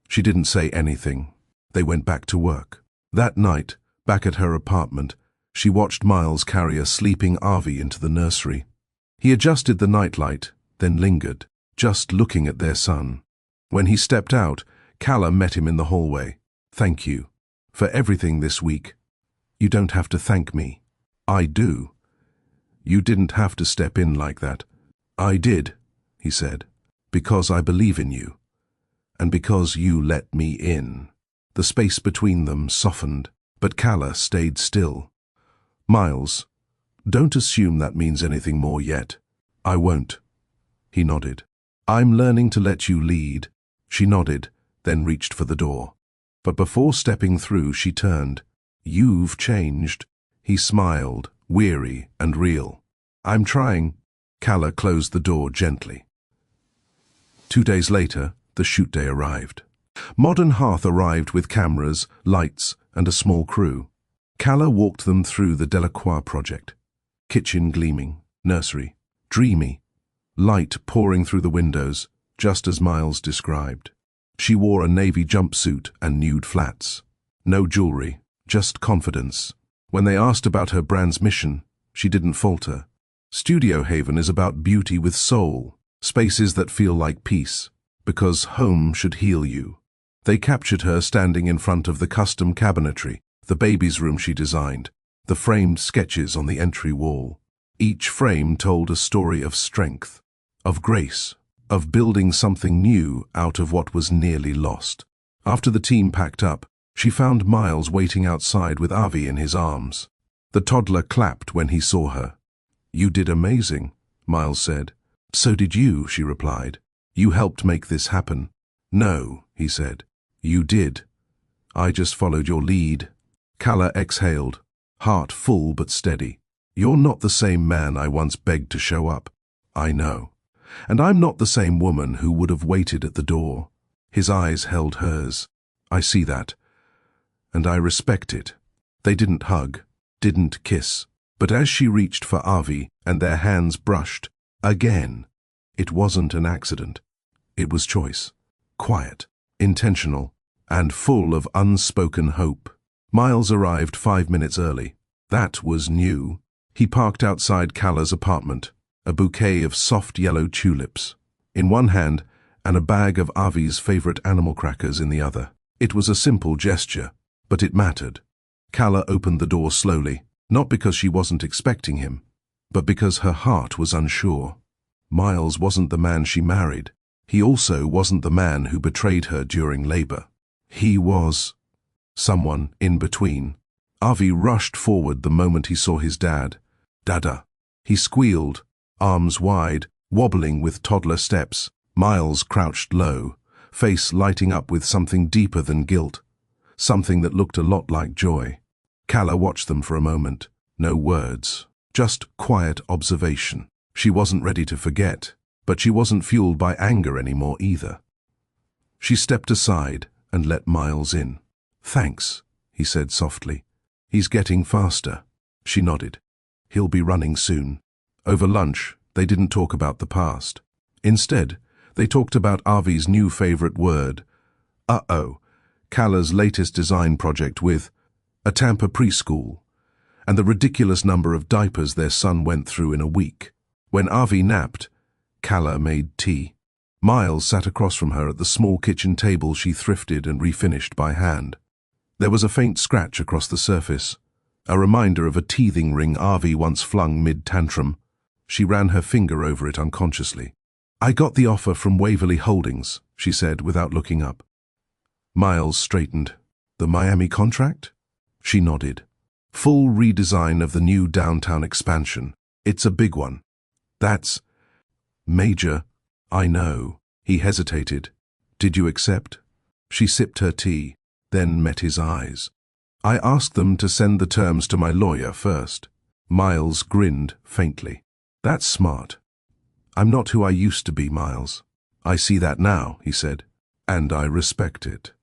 She didn't say anything. They went back to work. That night, back at her apartment, she watched Miles carry a sleeping Avi into the nursery. He adjusted the nightlight, then lingered, just looking at their son. When he stepped out, Calla met him in the hallway. Thank you for everything this week. You don't have to thank me. I do. You didn't have to step in like that. I did, he said, because I believe in you. And because you let me in. The space between them softened, but Calla stayed still. Miles, don't assume that means anything more yet. I won't. He nodded. I'm learning to let you lead. She nodded, then reached for the door. But before stepping through, she turned. You've changed. He smiled, weary and real. "I'm trying." Calla closed the door gently. 2 days later, the shoot day arrived. Modern Hearth arrived with cameras, lights, and a small crew. Calla walked them through the Delacroix project. Kitchen gleaming, nursery, dreamy, light pouring through the windows, just as Miles described. She wore a navy jumpsuit and nude flats. No jewelry, just confidence. When they asked about her brand's mission, she didn't falter. Studio Haven is about beauty with soul, spaces that feel like peace, because home should heal you. They captured her standing in front of the custom cabinetry, the baby's room she designed, the framed sketches on the entry wall. Each frame told a story of strength, of grace, of building something new out of what was nearly lost. After the team packed up, she found Miles waiting outside with Avi in his arms. The toddler clapped when he saw her. "You did amazing," Miles said. "So did you," she replied. "You helped make this happen." "No," he said. "You did. I just followed your lead." Calla exhaled, heart full but steady. "You're not the same man I once begged to show up." "I know. And I'm not the same woman who would have waited at the door." His eyes held hers. "I see that. And I respect it." They didn't hug, didn't kiss. But as she reached for Avi and their hands brushed, again, it wasn't an accident. It was choice. Quiet, intentional, and full of unspoken hope. Miles arrived 5 minutes early. That was new. He parked outside Calla's apartment, a bouquet of soft yellow tulips in one hand and a bag of Avi's favorite animal crackers in the other. It was a simple gesture, but it mattered. Calla opened the door slowly, not because she wasn't expecting him, but because her heart was unsure. Miles wasn't the man she married. He also wasn't the man who betrayed her during labor. He was someone in between. Avi rushed forward the moment he saw his dad. "Dada." He squealed, arms wide, wobbling with toddler steps. Miles crouched low, face lighting up with something deeper than guilt, something that looked a lot like joy. Calla watched them for a moment. No words, just quiet observation. She wasn't ready to forget, but she wasn't fueled by anger anymore either. She stepped aside and let Miles in. "Thanks," he said softly. "He's getting faster." She nodded. "He'll be running soon." Over lunch, they didn't talk about the past. Instead, they talked about Avi's new favorite word, Calla's latest design project with a Tampa preschool, and the ridiculous number of diapers their son went through in a week. When Avi napped, Calla made tea. Miles sat across from her at the small kitchen table she thrifted and refinished by hand. There was a faint scratch across the surface, a reminder of a teething ring Avi once flung mid-tantrum. She ran her finger over it unconsciously. "I got the offer from Waverly Holdings," she said without looking up. Miles straightened. "The Miami contract?" She nodded. "Full redesign of the new downtown expansion. It's a big one." "That's major." "I know." He hesitated. "Did you accept?" She sipped her tea, then met his eyes. "I asked them to send the terms to my lawyer first." Miles grinned faintly. "That's smart. I'm not who I used to be, Miles." "I see that now," he said, "and I respect it."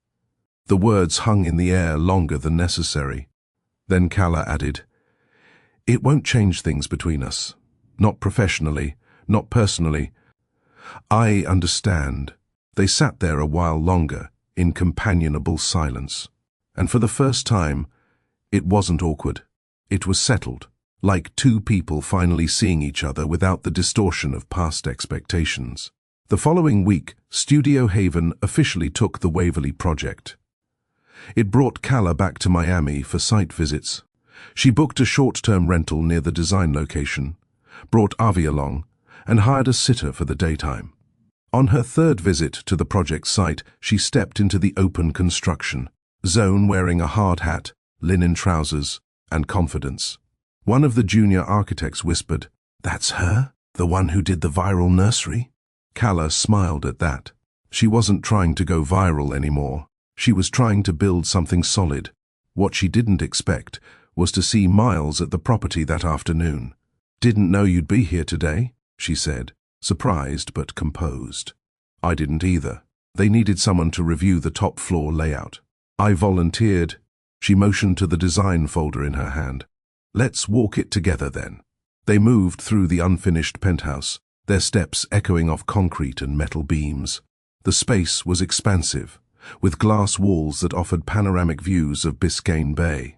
The words hung in the air longer than necessary. Then Calla added, "It won't change things between us. Not professionally, not personally." "I understand." They sat there a while longer, in companionable silence. And for the first time, it wasn't awkward. It was settled, like two people finally seeing each other without the distortion of past expectations. The following week, Studio Haven officially took the Waverly project. It brought Calla back to Miami for site visits. She booked a short-term rental near the design location, brought Avi along, and hired a sitter for the daytime. On her third visit to the project site, she stepped into the open construction zone wearing a hard hat, linen trousers, and confidence. One of the junior architects whispered, "That's her? The one who did the viral nursery?" Calla smiled at that. She wasn't trying to go viral anymore. She was trying to build something solid. What she didn't expect was to see Miles at the property that afternoon. "Didn't know you'd be here today," she said, surprised but composed. "I didn't either. They needed someone to review the top floor layout. I volunteered." She motioned to the design folder in her hand. "Let's walk it together then." They moved through the unfinished penthouse, their steps echoing off concrete and metal beams. The space was expansive, with glass walls that offered panoramic views of Biscayne Bay.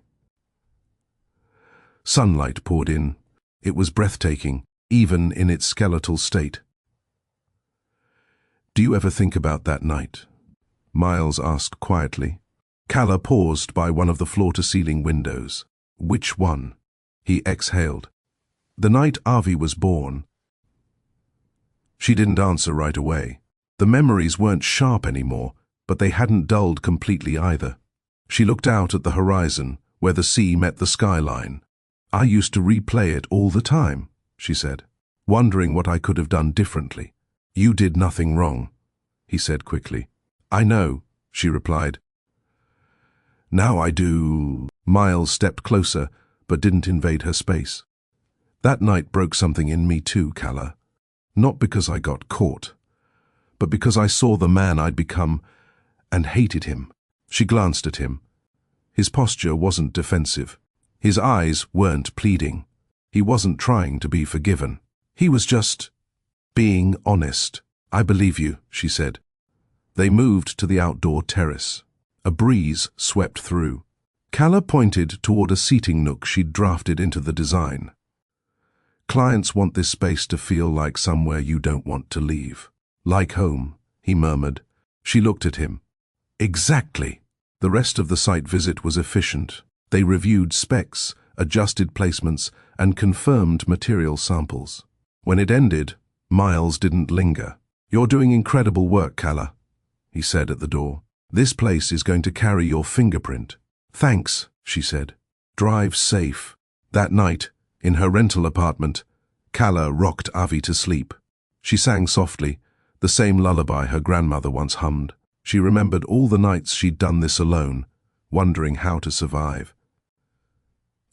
Sunlight poured in. It was breathtaking, even in its skeletal state. "Do you ever think about that night?" Miles asked quietly. Calla paused by one of the floor-to-ceiling windows. "Which one?" He exhaled. "The night Avi was born." She didn't answer right away. The memories weren't sharp anymore, but they hadn't dulled completely either. She looked out at the horizon, where the sea met the skyline. "I used to replay it all the time," she said, wondering what I could have done differently. "You did nothing wrong," he said quickly. "I know," she replied. "Now I do." Miles stepped closer, but didn't invade her space. "That night broke something in me too, Calla. Not because I got caught, but because I saw the man I'd become and hated him." She glanced at him. His posture wasn't defensive. His eyes weren't pleading. He wasn't trying to be forgiven. He was just being honest. "I believe you," she said. They moved to the outdoor terrace. A breeze swept through. Calla pointed toward a seating nook she'd drafted into the design. "Clients want this space to feel like somewhere you don't want to leave. Like home," he murmured. She looked at him. "Exactly." The rest of the site visit was efficient. They reviewed specs, adjusted placements, and confirmed material samples. When it ended, Miles didn't linger. "You're doing incredible work, Calla," he said at the door. "This place is going to carry your fingerprint." "Thanks," she said. "Drive safe." That night, in her rental apartment, Calla rocked Avi to sleep. She sang softly, the same lullaby her grandmother once hummed. She remembered all the nights she'd done this alone, wondering how to survive.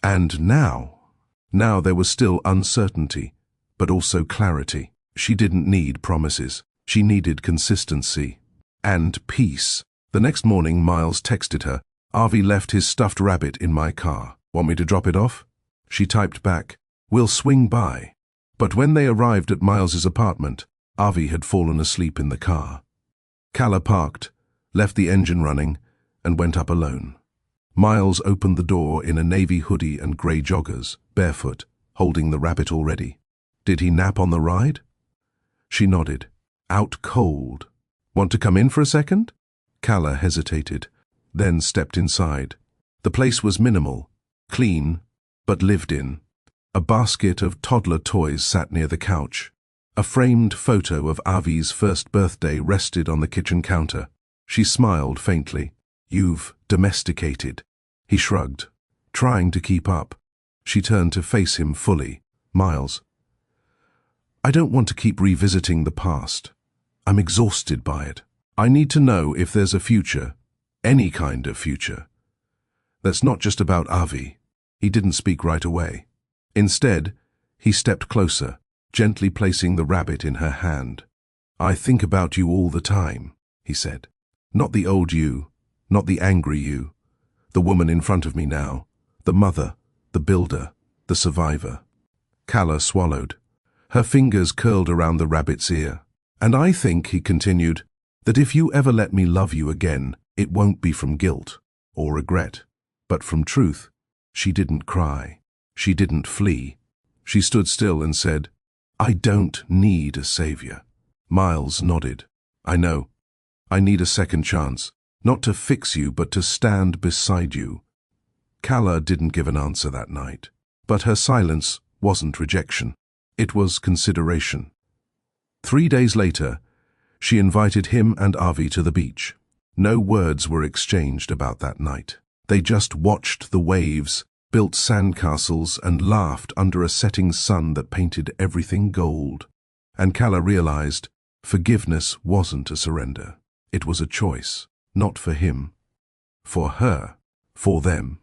And now there was still uncertainty, but also clarity. She didn't need promises. She needed consistency. And peace. The next morning, Miles texted her, "Avi left his stuffed rabbit in my car. Want me to drop it off?" She typed back, "We'll swing by." But when they arrived at Miles's apartment, Avi had fallen asleep in the car. Calla parked, left the engine running, and went up alone. Miles opened the door in a navy hoodie and grey joggers, barefoot, holding the rabbit already. "Did he nap on the ride?" She nodded. "Out cold. Want to come in for a second?" Calla hesitated, then stepped inside. The place was minimal, clean, but lived in. A basket of toddler toys sat near the couch. A framed photo of Avi's first birthday rested on the kitchen counter. She smiled faintly. "You've domesticated." He shrugged, trying to keep up. She turned to face him fully. "Miles, I don't want to keep revisiting the past. I'm exhausted by it. I need to know if there's a future, any kind of future. That's not just about Avi." He didn't speak right away. Instead, he stepped closer, gently placing the rabbit in her hand. "I think about you all the time," he said. "Not the old you, not the angry you, the woman in front of me now, the mother, the builder, the survivor." Calla swallowed. Her fingers curled around the rabbit's ear. "And I think," he continued, "that if you ever let me love you again, it won't be from guilt or regret, but from truth." She didn't cry. She didn't flee. She stood still and said, "I don't need a savior." Miles nodded. "I know. I need a second chance, not to fix you, but to stand beside you." Calla didn't give an answer that night, but her silence wasn't rejection. It was consideration. 3 days later, she invited him and Avi to the beach. No words were exchanged about that night. They just watched the waves, built sandcastles, and laughed under a setting sun that painted everything gold. And Calla realized forgiveness wasn't a surrender. It was a choice, not for him, for her, for them,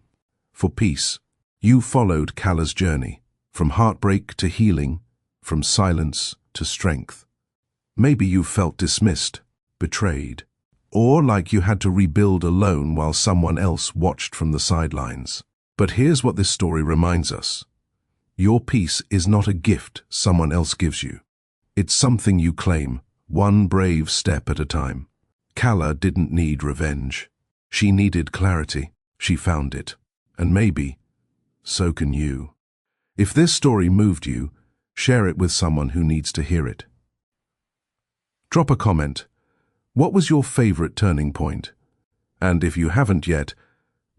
for peace. You followed Kala's journey, from heartbreak to healing, from silence to strength. Maybe you felt dismissed, betrayed, or like you had to rebuild alone while someone else watched from the sidelines. But here's what this story reminds us. Your peace is not a gift someone else gives you. It's something you claim, one brave step at a time. Kala didn't need revenge. She needed clarity. She found it. And maybe, so can you. If this story moved you, share it with someone who needs to hear it. Drop a comment. What was your favorite turning point? And if you haven't yet,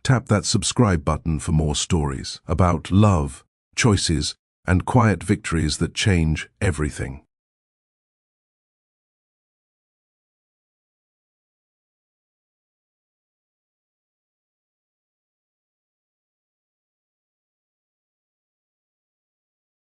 tap that subscribe button for more stories about love, choices, and quiet victories that change everything.